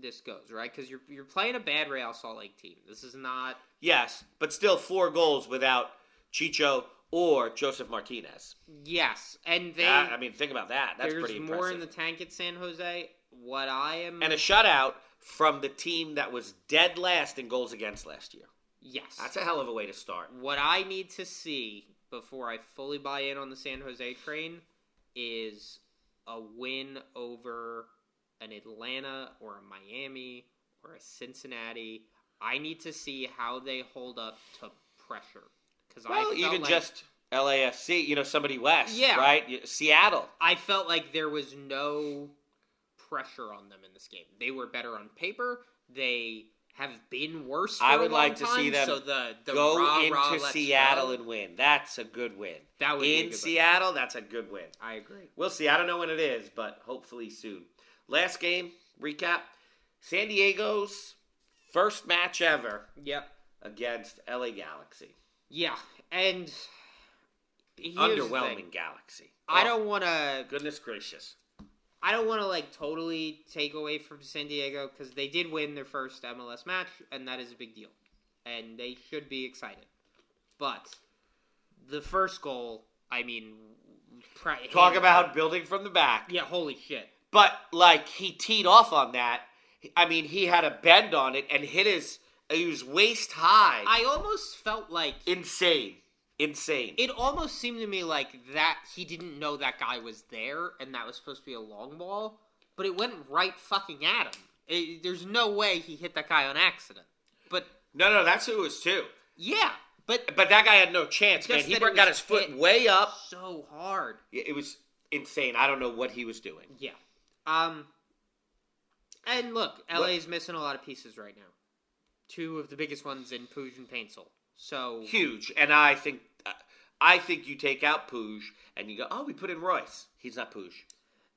this goes, right? Because you're playing a bad Real Salt Lake team. This is not... Yes, but still 4 goals without Chicho or Joseph Martinez. Yes, and they... think about that. That's pretty impressive. There's more in the tank at San Jose. And a shutout from the team that was dead last in goals against last year. Yes. That's a hell of a way to start. What I need to see before I fully buy in on the San Jose train is a win over an Atlanta or a Miami or a Cincinnati. I need to see how they hold up to pressure. Even just LAFC, somebody west, right? Seattle. I felt like there was no pressure on them in this game. They were better on paper. They have been worse for I would a long like to time, see them so the go into Seattle and win. That's a good win. That would be a good Seattle, win. That's a good win. I agree. We'll see. I don't know when it is, but hopefully soon. Last game, recap. San Diego's first match ever. Yep. Against LA Galaxy. Yeah, and underwhelming Galaxy. I don't want to... Goodness gracious. I don't want to, totally take away from San Diego because they did win their first MLS match, and that is a big deal. And they should be excited. But the first goal, talk about building from the back. Yeah, holy shit. But, he teed off on that. He had a bend on it and hit he was waist high. I almost felt like... Insane. It almost seemed to me like that he didn't know that guy was there and that was supposed to be a long ball, but it went right fucking at him. There's no way he hit that guy on accident. But No, that's who it was too. Yeah, but that guy had no chance, man. He got his foot way up. So hard. Yeah, it was insane. I don't know what he was doing. Yeah. And look, LA's missing a lot of pieces right now. Two of the biggest ones in Puig and Paintsel. So huge, and I think you take out Puig and you go, oh, we put in Royce. He's not Puig.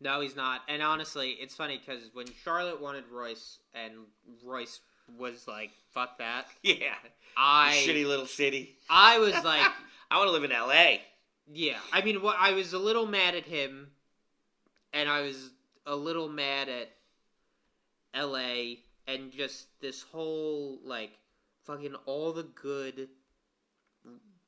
No, he's not. And honestly, it's funny because when Charlotte wanted Royce and Royce was like, "Fuck that." Yeah, shitty little city. I was like, I want to live in L.A. Yeah, I was a little mad at him, and I was a little mad at L.A. and just this whole fucking all the good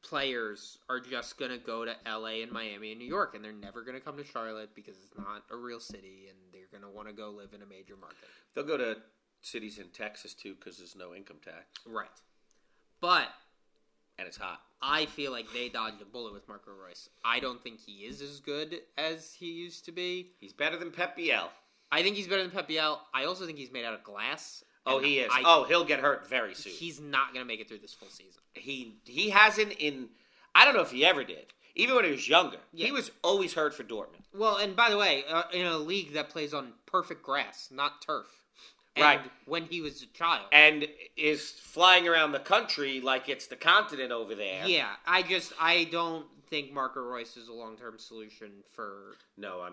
players are just going to go to LA and Miami and New York, and they're never going to come to Charlotte because it's not a real city, and they're going to want to go live in a major market. They'll go to cities in Texas, too, because there's no income tax. Right. But... And it's hot. I feel like they dodged a bullet with Marco Royce. I don't think he is as good as he used to be. He's better than Pep Biel. I think he's better than Pep Biel. I also think he's made out of glass. Oh, he is. He'll get hurt very soon. He's not going to make it through this full season. He hasn't in... I don't know if he ever did. Even when he was younger. Yeah. He was always hurt for Dortmund. Well, and by the way, in a league that plays on perfect grass, not turf. And right. When he was a child. And is flying around the country like it's the continent over there. Yeah, I don't think Marco Royce is a long-term solution for... No,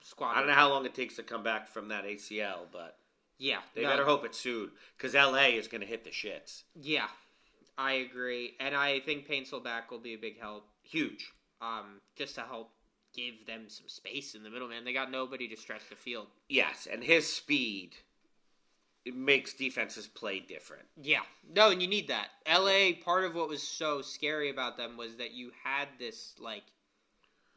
squad. I don't know how long it takes to come back from that ACL, but... Yeah. They better hope it's soon, because LA is going to hit the shits. Yeah, I agree. And I think Paintsel back will be a big help. Huge. Just to help give them some space in the middle, man. They got nobody to stretch the field. Yes, and his speed, it makes defenses play different. Yeah. No, and you need that. LA, part of what was so scary about them was that you had this,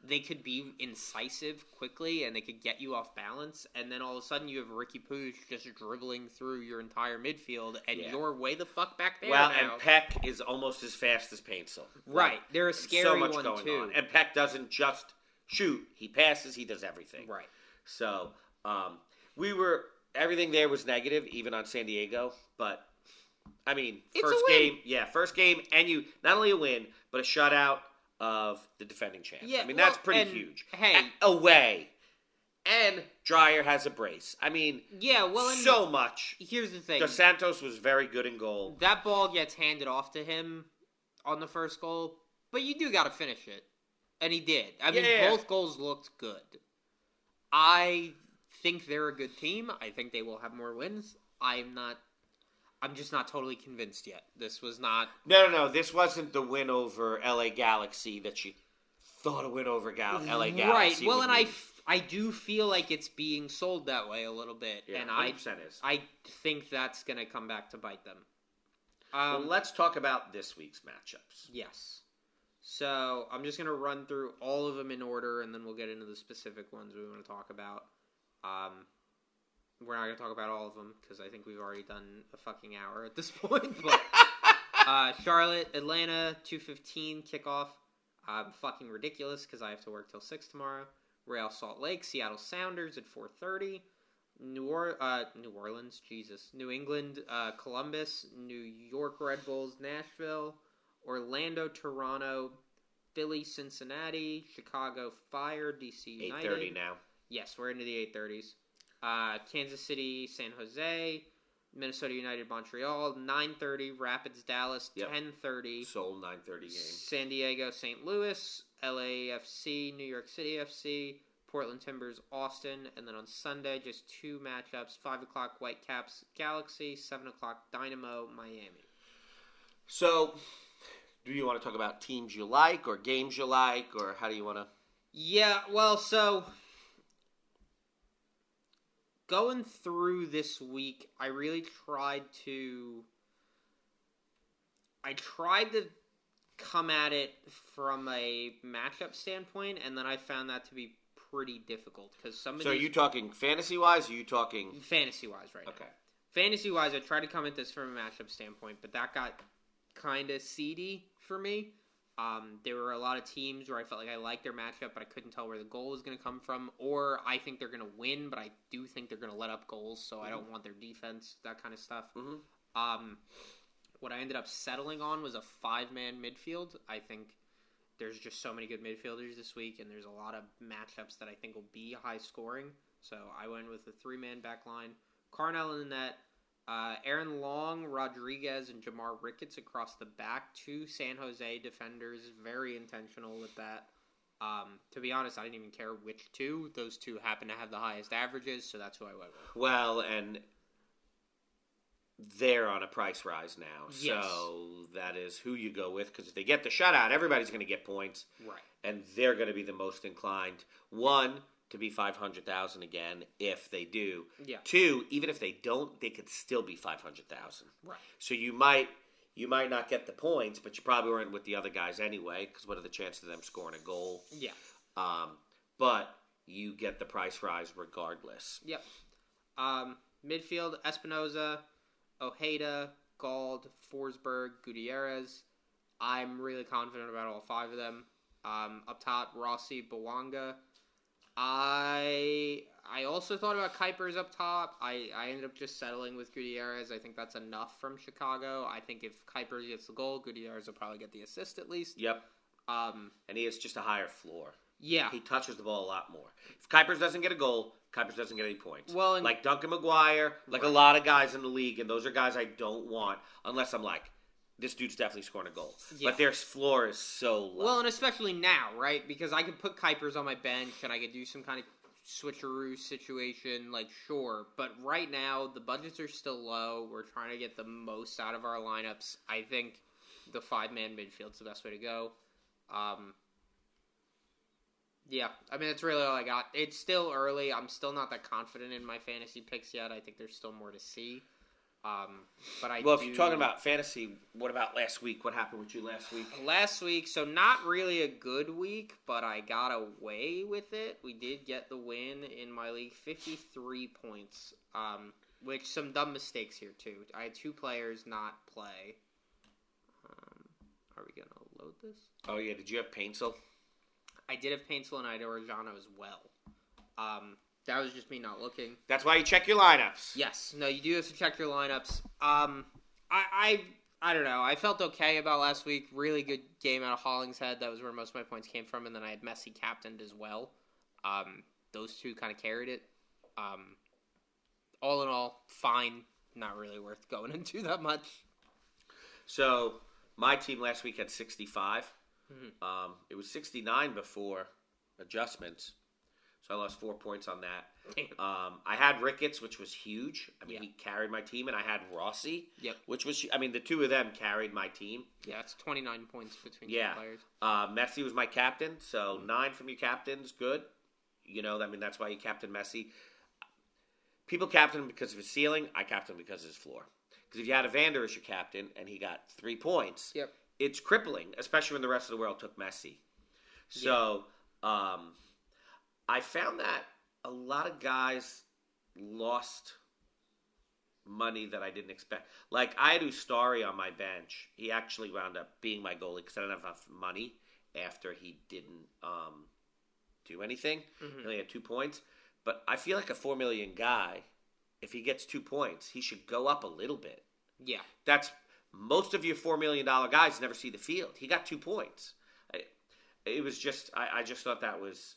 they could be incisive quickly, and they could get you off balance, and then all of a sudden you have Ricky Puig just dribbling through your entire midfield, and you're way the fuck back there now. And Peck is almost as fast as Paintsel. Right. They're a scary so much one, going too. on. And Peck doesn't just shoot. He passes. He does everything. Right. So, everything there was negative, even on San Diego, but, first game, and you, not only a win, but a shutout of the defending champs. Yeah, that's pretty huge. Hey. Away. And Dreyer has a brace. So much. Here's the thing. Dos Santos was very good in goal. That ball gets handed off to him on the first goal, but you do got to finish it. And he did. Both goals looked good. I think they're a good team. I think they will have more wins. I'm just not totally convinced yet. This was not... No. This wasn't the win over LA Galaxy that you thought a win over LA Galaxy. Right. Well, and I do feel like it's being sold that way a little bit. Yeah, and 100% is. I think that's going to come back to bite them. Well, let's talk about this week's matchups. Yes. So, I'm just going to run through all of them in order, and then we'll get into the specific ones we want to talk about. We're not going to talk about all of them, because I think we've already done a fucking hour at this point. But Charlotte, Atlanta, 2:15 kickoff. Fucking ridiculous, because I have to work till 6 tomorrow. Real Salt Lake, Seattle Sounders at 4:30. New Orleans, Jesus. New England, Columbus, New York Red Bulls, Nashville, Orlando, Toronto, Philly, Cincinnati, Chicago Fire, DC United. 8:30 now. Yes, we're into the 8:30s. Kansas City, San Jose, Minnesota United, Montreal, 9:30, Rapids, Dallas, 10:30. Seoul, 9:30 game. San Diego, St. Louis, LAFC, New York City FC, Portland Timbers, Austin, and then on Sunday, just 2 matchups, 5 o'clock, Whitecaps, Galaxy, 7 o'clock, Dynamo, Miami. So, do you want to talk about teams you like, or games you like, or how do you want to? Yeah, well, so going through this week, I really tried to come at it from a matchup standpoint, and then I found that to be pretty difficult because So are you talking fantasy-wise, or are you talking... Fantasy-wise right now. Fantasy-wise, I tried to come at this from a matchup standpoint, but that got kind of seedy for me. There were a lot of teams where I felt like I liked their matchup, but I couldn't tell where the goal was going to come from. Or I think they're going to win, but I do think they're going to let up goals, so I don't want their defense, that kind of stuff. What I ended up settling on was a 5-man midfield. I think there's just so many good midfielders this week, and there's a lot of matchups that I think will be high scoring. So I went with a 3-man back line. Carnell in the net. Aaron Long, Rodriguez, and Jamar Ricketts across the back. 2 San Jose defenders. Very intentional with that. To be honest, I didn't even care which 2. Those 2 happen to have the highest averages, so that's who I went with. Well, and they're on a price rise now. Yes. So that is who you go with, because if they get the shutout, everybody's going to get points. Right. And they're going to be the most inclined. 1, to be 500,000 again if they do. Yeah. 2, even if they don't, they could still be 500,000. Right. So you might not get the points, but you probably weren't with the other guys anyway, because what are the chances of them scoring a goal? Yeah. But you get the price rise regardless. Yep. Midfield, Espinoza, Ojeda, Gauld, Forsberg, Gutierrez. I'm really confident about all 5 of them. Up top, Rossi, Bawanga. I also thought about Kuipers up top. I ended up just settling with Gutierrez. I think that's enough from Chicago. I think if Kuipers gets the goal, Gutierrez will probably get the assist at least. Yep. And he has just a higher floor. Yeah. He touches the ball a lot more. If Kuipers doesn't get a goal, Kuipers doesn't get any points. Well, like Duncan McGuire, like a lot of guys in the league, and those are guys I don't want unless I'm like, this dude's definitely scoring a goal. Yeah. But their floor is so low. Well, and especially now, right? Because I could put Kuipers on my bench and I could do some kind of switcheroo situation, like, sure. But right now, the budgets are still low. We're trying to get the most out of our lineups. I think the 5-man midfield's the best way to go. Yeah, I mean, that's really all I got. It's still early. I'm still not that confident in my fantasy picks yet. I think there's still more to see. But if you're talking about fantasy, what about last week? What happened with you last week? Last week, so not really a good week, but I got away with it. We did get the win in my league, 53 points, which some dumb mistakes here too. I had 2 players not play. Are we going to load this? Oh yeah, did you have Paintsel? I did have Paintsel and I had Orellano as well. That was just me not looking. That's why you check your lineups. Yes. No, you do have to check your lineups. I don't know. I felt okay about last week. Really good game out of Hollingshead. That was where most of my points came from. And then I had Messi captained as well. Those 2 kind of carried it. All in all, fine. Not really worth going into that much. So, my team last week had 65. Mm-hmm. It was 69 before adjustments. So I lost 4 points on that. I had Ricketts, which was huge. I mean, he carried my team, and I had Rossi, which was, I mean, the 2 of them carried my team. Yeah, it's 29 points between 2 players. Messi was my captain, so 9 from your captain's good. You know, I mean, that's why you captain Messi. People captain him because of his ceiling. I captain him because of his floor. Because if you had Evander as your captain, and he got 3 points, it's crippling, especially when the rest of the world took Messi. So, I found that a lot of guys lost money that I didn't expect. Like, I had Ustari on my bench. He actually wound up being my goalie because I didn't have enough money after he didn't do anything. Mm-hmm. He only had 2 points. But I feel like a $4 million guy, if he gets 2 points, he should go up a little bit. Yeah. Most of your $4 million guys never see the field. He got 2 points. It was just, I just thought that was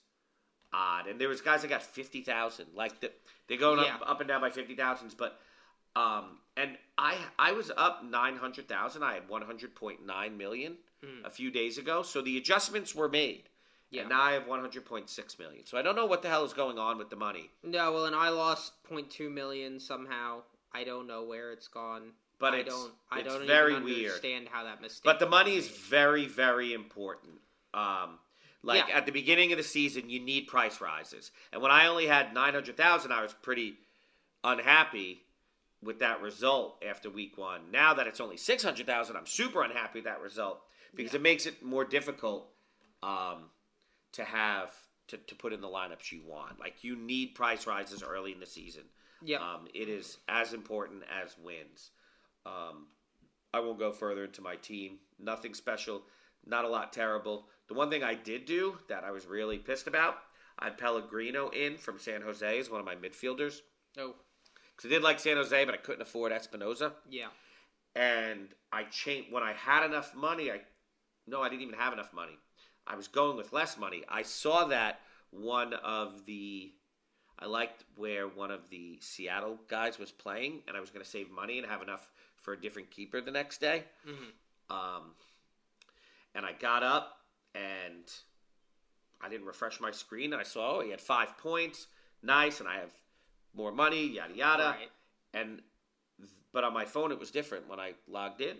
odd. And there was guys that got 50,000. Like they're going up and down by 50,000s. But and I was up 900,000. I had 100.9 million a few days ago. So the adjustments were made. Yeah. And now I have 100.6 million. So I don't know what the hell is going on with the money. No, well, and I lost 0.2 million somehow. I don't know where it's gone. But I it's don't very even weird. Understand how that mistake. But the money is very, very important. At the beginning of the season, you need price rises. And when I only had 900,000, I was pretty unhappy with that result after week 1. Now that it's only 600,000, I'm super unhappy with that result because it makes it more difficult to have to put in the lineups you want. Like, you need price rises early in the season. Yeah. It is as important as wins. I won't go further into my team. Nothing special. Not a lot terrible. The one thing I did do that I was really pissed about, I had Pellegrino in from San Jose as one of my midfielders. Oh. Because I did like San Jose, but I couldn't afford Espinoza. Yeah. And I changed when I had enough money. I didn't even have enough money. I was going with less money. I saw that I liked where one of the Seattle guys was playing, and I was going to save money and have enough for a different keeper the next day. Mm-hmm. And I got up, and I didn't refresh my screen, and I saw, he had 5 points. Nice, and I have more money, yada, yada. Right. But on my phone, it was different when I logged in,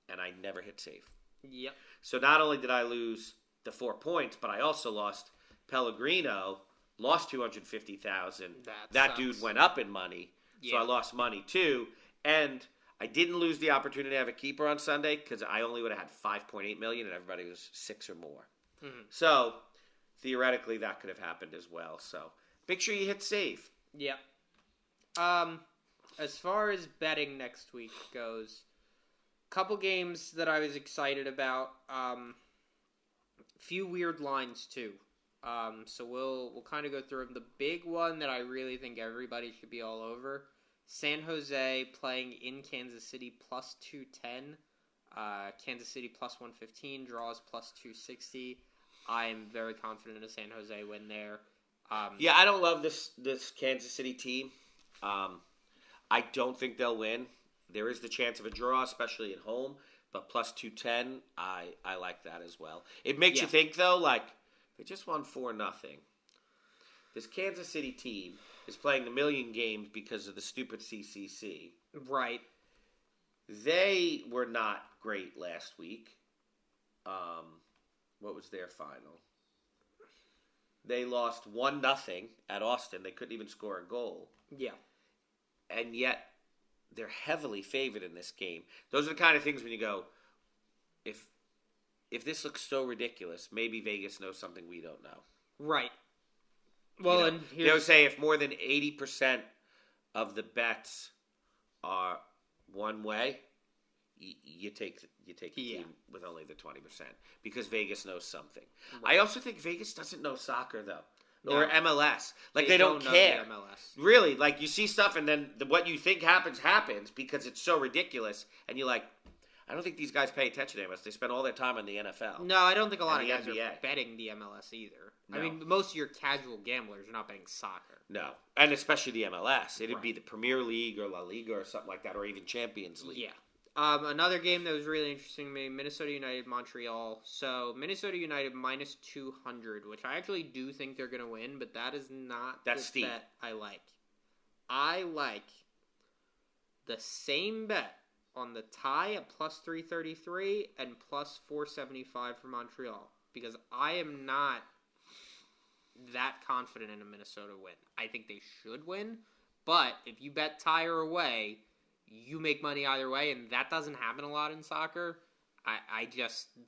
and I never hit save. Yep. So not only did I lose the 4 points, but I also lost Pellegrino, lost 250,000. That dude went up in money, so I lost money too. And I didn't lose the opportunity to have a keeper on Sunday because I only would have had 5.8 million, and everybody was 6 or more. Mm-hmm. So theoretically, that could have happened as well. So make sure you hit save. Yeah. As far as betting next week goes, couple games that I was excited about. Few weird lines too. So we'll kind of go through them. The big one that I really think everybody should be all over: San Jose playing in Kansas City plus 210. Kansas City plus 115. Draws plus 260. I'm very confident in a San Jose win there. I don't love this Kansas City team. I don't think they'll win. There is the chance of a draw, especially at home, but plus 210, I like that as well. It makes you think, though, like, they just won 4-0. This Kansas City team is playing a million games because of the stupid CCC. Right. They were not great last week. What was their final? They lost 1-0 at Austin. They couldn't even score a goal. Yeah. And yet, they're heavily favored in this game. Those are the kind of things when you go, if this looks so ridiculous, maybe Vegas knows something we don't know. Right. Well, and they would say if more than 80% of the bets are one way, you take the team with only the 20% because Vegas knows something. Right. I also think Vegas doesn't know soccer though. No. Or MLS. Like, they don't care. Know the MLS. Really, like, you see stuff and then what you think happens because it's so ridiculous. And you're like, I don't think these guys pay attention to MLS. They spend all their time on the NFL. No, I don't think a lot of guys are betting the MLS either. No. I mean, most of your casual gamblers are not betting soccer. No, and especially the MLS. It'd be the Premier League or La Liga or something like that, or even Champions League. Yeah. Another game that was really interesting to me, Minnesota United, Montreal. So, Minnesota United minus 200, which I actually do think they're going to win, but that is not the bet I like. I like the same bet on the tie at plus 333 and plus 475 for Montreal, because I am not that confident in a Minnesota win. I think they should win, but if you bet tie or away, you make money either way, and that doesn't happen a lot in soccer.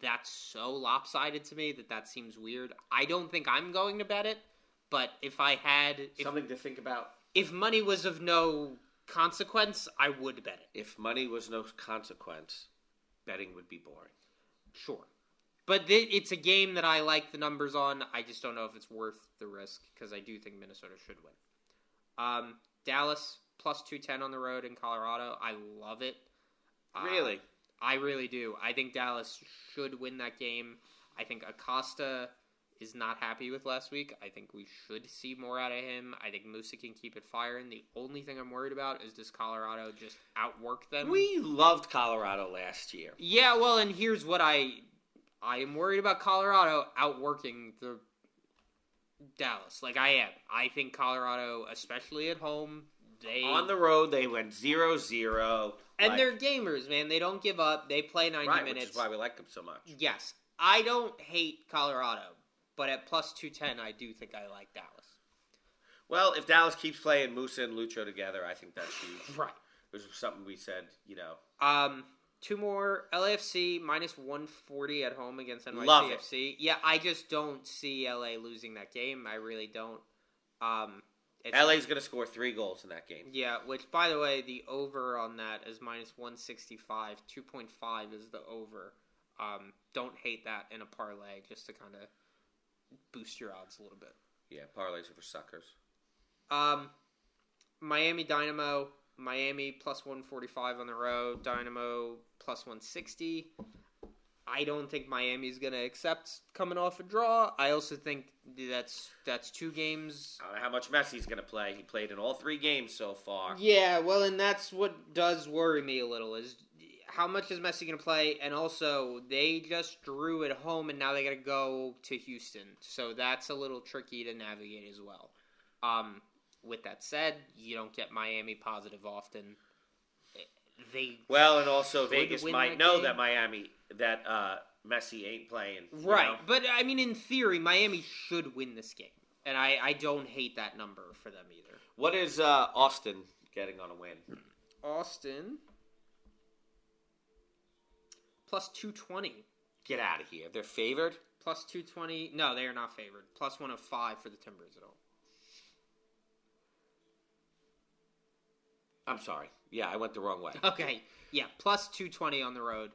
That's so lopsided to me that seems weird. I don't think I'm going to bet it, but if I had... Something to think about. If money was of no consequence, I would bet it. If money was no consequence, betting would be boring. Sure. But it's a game that I like the numbers on. I just don't know if it's worth the risk because I do think Minnesota should win. Dallas plus 210 on the road in Colorado. I love it. Really? I really do. I think Dallas should win that game. I think Acosta is not happy with last week. I think we should see more out of him. I think Musa can keep it firing. The only thing I'm worried about is does Colorado just outwork them? We loved Colorado last year. Yeah, well, and here's what I am worried about Colorado outworking the Dallas. Like, I am. I think Colorado, especially at home, on the road, they went 0-0. And they're gamers, man. They don't give up. They play 90 minutes. Which is why we like them so much. Yes. I don't hate Colorado, but at plus 210, I do think I like Dallas. Well, if Dallas keeps playing Musa and Lucho together, I think that's huge. Right. It was something we said, you know. Two more. LAFC minus 140 at home against NYCFC. Love it. Yeah, I just don't see LA losing that game. I really don't. LA's going to score 3 goals in that game. Yeah, which, by the way, the over on that is minus 165. 2.5 is the over. Don't hate that in a parlay just to kind of boost your odds a little bit. Yeah, parlays are for suckers. Miami Dynamo. Miami plus 145 on the road. Dynamo plus 160. I don't think Miami's going to accept coming off a draw. I also think that's 2 games. I don't know how much Messi's going to play. He played in all 3 games so far. Yeah, well, and that's what does worry me a little is how much is Messi going to play? And also, they just drew at home, and now they got to go to Houston. So that's a little tricky to navigate as well. With that said, you don't get Miami positive often. And also Vegas might know that Messi ain't playing. Right, know? But I mean, in theory, Miami should win this game. And I don't hate that number for them either. What is Austin getting on a win? Austin plus 220. Get out of here. They're favored? Plus 220. No, they are not favored. Plus 105 for the Timbers at home. I'm sorry. Yeah, I went the wrong way. Okay. Yeah, plus 220 on the road.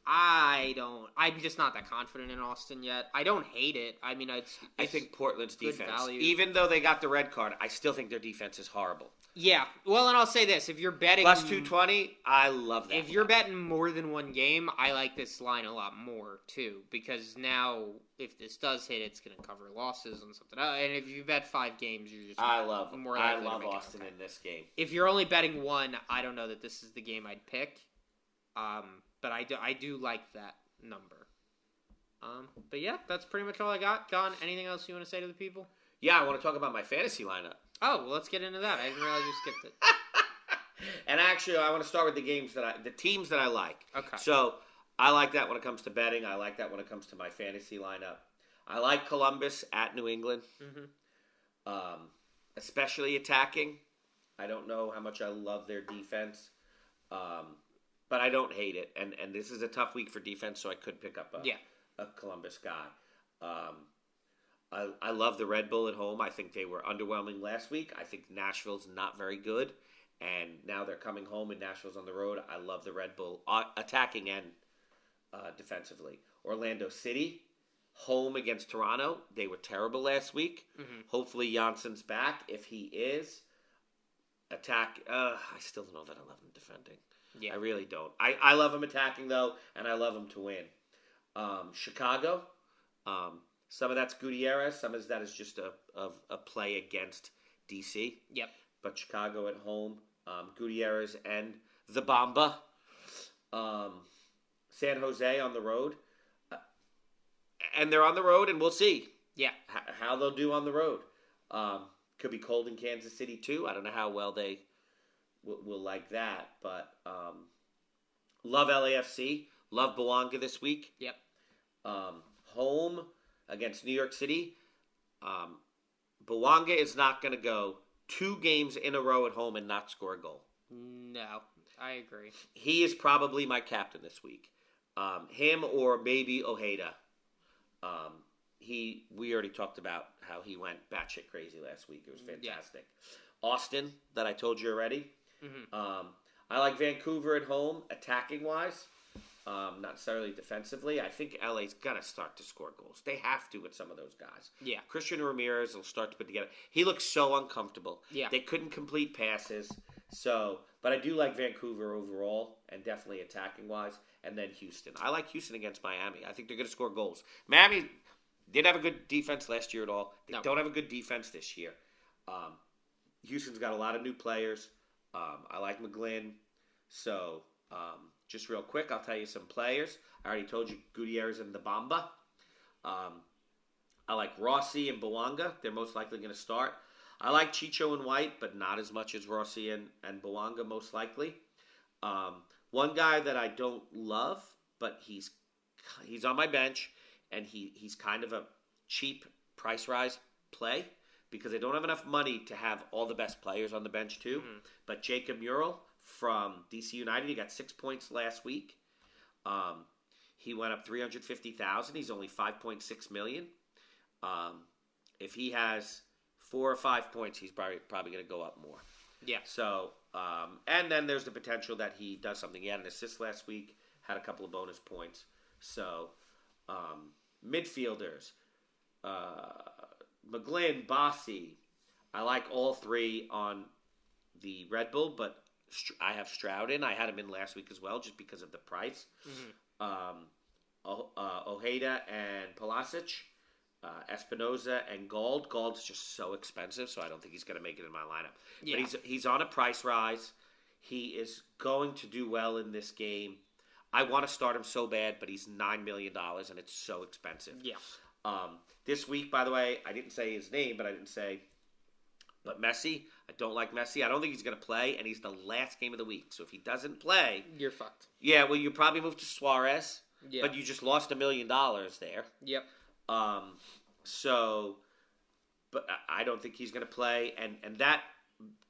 I'm just not that confident in Austin yet. I don't hate it. I mean, I think Portland's defense, value. Even though they got the red card, I still think their defense is horrible. Yeah. Well, and I'll say this. If you're betting... Plus 220, I love that. If you're betting more than one game, I like this line a lot more, too. Because now, if this does hit, it's going to cover losses and something else. And if you bet 5 games, you're just more likely to make Austin in this game. If you're only betting 1, I don't know that this is the game I'd pick. But I do like that number. But yeah, that's pretty much all I got. John, anything else you want to say to the people? Yeah, I want to talk about my fantasy lineup. Oh, well, let's get into that. I didn't realize you skipped it. And actually, I want to start with the teams that I like. Okay. So I like that when it comes to betting. I like that when it comes to my fantasy lineup. I like Columbus at New England, especially attacking. I don't know how much I love their defense. But I don't hate it, and this is a tough week for defense, so I could pick up a Columbus guy. I love the Red Bull at home. I think they were underwhelming last week. I think Nashville's not very good, and now they're coming home, and Nashville's on the road. I love the Red Bull attacking and defensively. Orlando City, home against Toronto. They were terrible last week. Mm-hmm. Hopefully Jansson's back. If he is, attack. I still don't know that I love him defending. Yeah. I really don't. I love him attacking, though, and I love him to win. Chicago, some of that's Gutierrez. Some of that is just a play against DC. Yep. But Chicago at home, Gutierrez and the Bamba. San Jose on the road. And they're on the road, and we'll see how they'll do on the road. Could be cold in Kansas City, too. I don't know how well they will like that, but love LAFC, love Bouanga this week. Yep. Home against New York City. Bouanga is not going to go 2 games in a row at home and not score a goal. No, I agree. He is probably my captain this week. Him or maybe Ojeda. We already talked about how he went batshit crazy last week. It was fantastic. Yeah. Austin, that I told you already. Mm-hmm. I like Vancouver at home, attacking wise. not necessarily defensively. I think LA's going to start to score goals. They have to with some of those guys. Yeah. Christian Ramirez will start to put together. He looks so uncomfortable. Yeah. They couldn't complete passes. But I do like Vancouver overall and definitely attacking-wise. And then Houston. I like Houston against Miami. I think they're going to score goals. Miami didn't have a good defense last year at all. They don't have a good defense this year. Houston's got a lot of new players. I like McGlynn. So, just real quick, I'll tell you some players. I already told you Gutierrez and Ndabamba. I like Rossi and Bouanga. They're most likely going to start. I like Chicho and White, but not as much as Rossi and Bouanga, most likely. One guy that I don't love, but he's on my bench, and he's kind of a cheap price rise play because they don't have enough money to have all the best players on the bench too. Mm-hmm. But Jacob Murrell from DC United, he got 6 points last week. He went up $350,000. He's only $5.6 million. If he has 4 or 5 points, he's probably going to go up more. Yeah. So, and then there's the potential that he does something. He had an assist last week, had a couple of bonus points. So, midfielders, McGlynn, Bossy. I like all three on the Red Bull, but I have Stroud in. I had him in last week as well, just because of the price. Mm-hmm. Ojeda and Pulisic. Espinoza and Gold. Gold's just so expensive, so I don't think he's going to make it in my lineup. Yeah. But he's on a price rise. He is going to do well in this game. I want to start him so bad, but he's $9 million, and it's so expensive. Yeah. This week, by the way, I didn't say his name, but Messi, I don't like Messi. I don't think he's going to play, and he's the last game of the week. So if he doesn't play... You're fucked. Yeah, well, you probably move to Suarez, yeah. But you just lost $1 million there. Yep. But I don't think he's going to play, and that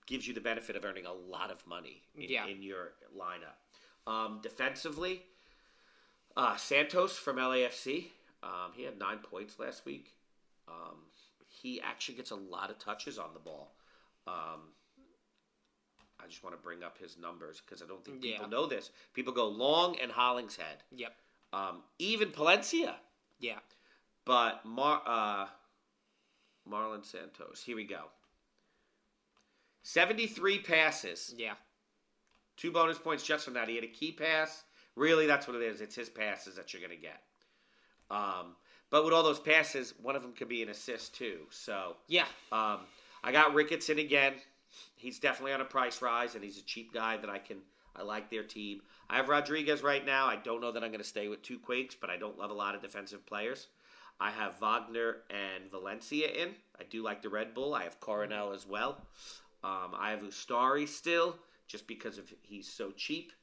gives you the benefit of earning a lot of money in your lineup. Defensively, Santos from LAFC, he had 9 points last week. He actually gets a lot of touches on the ball. I just want to bring up his numbers because I don't think people know this. People go Long and Hollingshead. Yep. Even Palencia. Yeah. But Marlon Santos, here we go. 73 passes. Yeah. 2 bonus points just from that. He had a key pass. Really, that's what it is. It's his passes that you're going to get. But with all those passes, one of them could be an assist too. So yeah. I got Ricketson again. He's definitely on a price rise, and he's a cheap guy that I like their team. I have Rodriguez right now. I don't know that I'm going to stay with 2 Quakes, but I don't love a lot of defensive players. I have Wagner and Valencia in. I do like the Red Bull. I have Coronel as well. I have Ustari still, just because he's so cheap.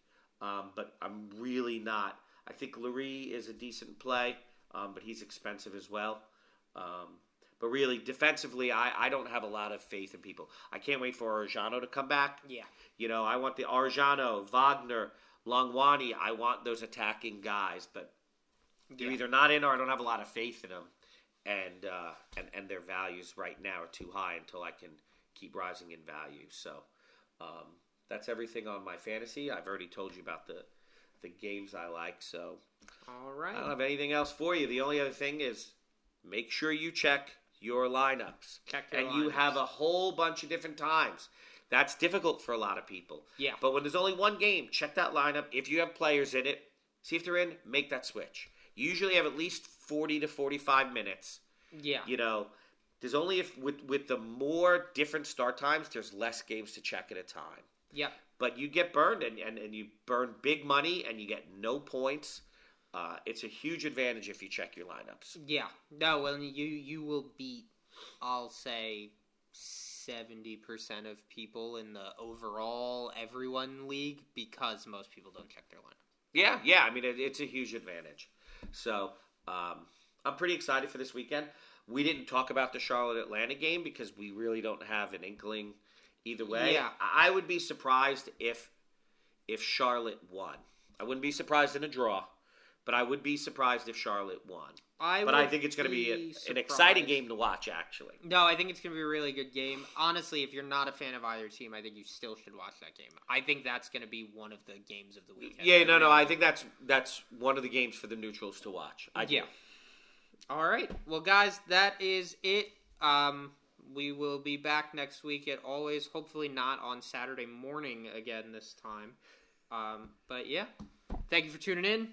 But I'm really not. I think Lurie is a decent play, but he's expensive as well. But really, defensively, I don't have a lot of faith in people. I can't wait for Arellano to come back. Yeah. I want the Arellano, Wagner, Longwani. I want those attacking guys, but they're either not in or I don't have a lot of faith in them, and their values right now are too high until I can keep rising in value. So that's everything on my fantasy. I've already told you about the games I like. So all right, I don't have anything else for you. The only other thing is make sure you check your lineups, you have a whole bunch of different times. That's difficult for a lot of people. Yeah, but when there's only one game, check that lineup. If you have players in it, see if they're in. Make that switch. You usually have at least 40 to 45 minutes. Yeah. There's only with the more different start times, there's less games to check at a time. Yep. But you get burned, and you burn big money, and you get no points. It's a huge advantage if you check your lineups. Yeah. No, well, you will beat, I'll say, 70% of people in the overall everyone league because most people don't check their lineup. Yeah. I mean, it's a huge advantage. So I'm pretty excited for this weekend. We didn't talk about the Charlotte-Atlanta game because we really don't have an inkling either way. Yeah. I would be surprised if Charlotte won. I wouldn't be surprised in a draw, but I would be surprised if Charlotte won. But I think it's going to be an exciting game to watch, actually. No, I think it's going to be a really good game. Honestly, if you're not a fan of either team, I think you still should watch that game. I think that's going to be one of the games of the weekend. Yeah, no. I think that's one of the games for the neutrals to watch. Yeah. All right. Well, guys, that is it. We will be back next week at always, hopefully not on Saturday morning again this time. But yeah, thank you for tuning in.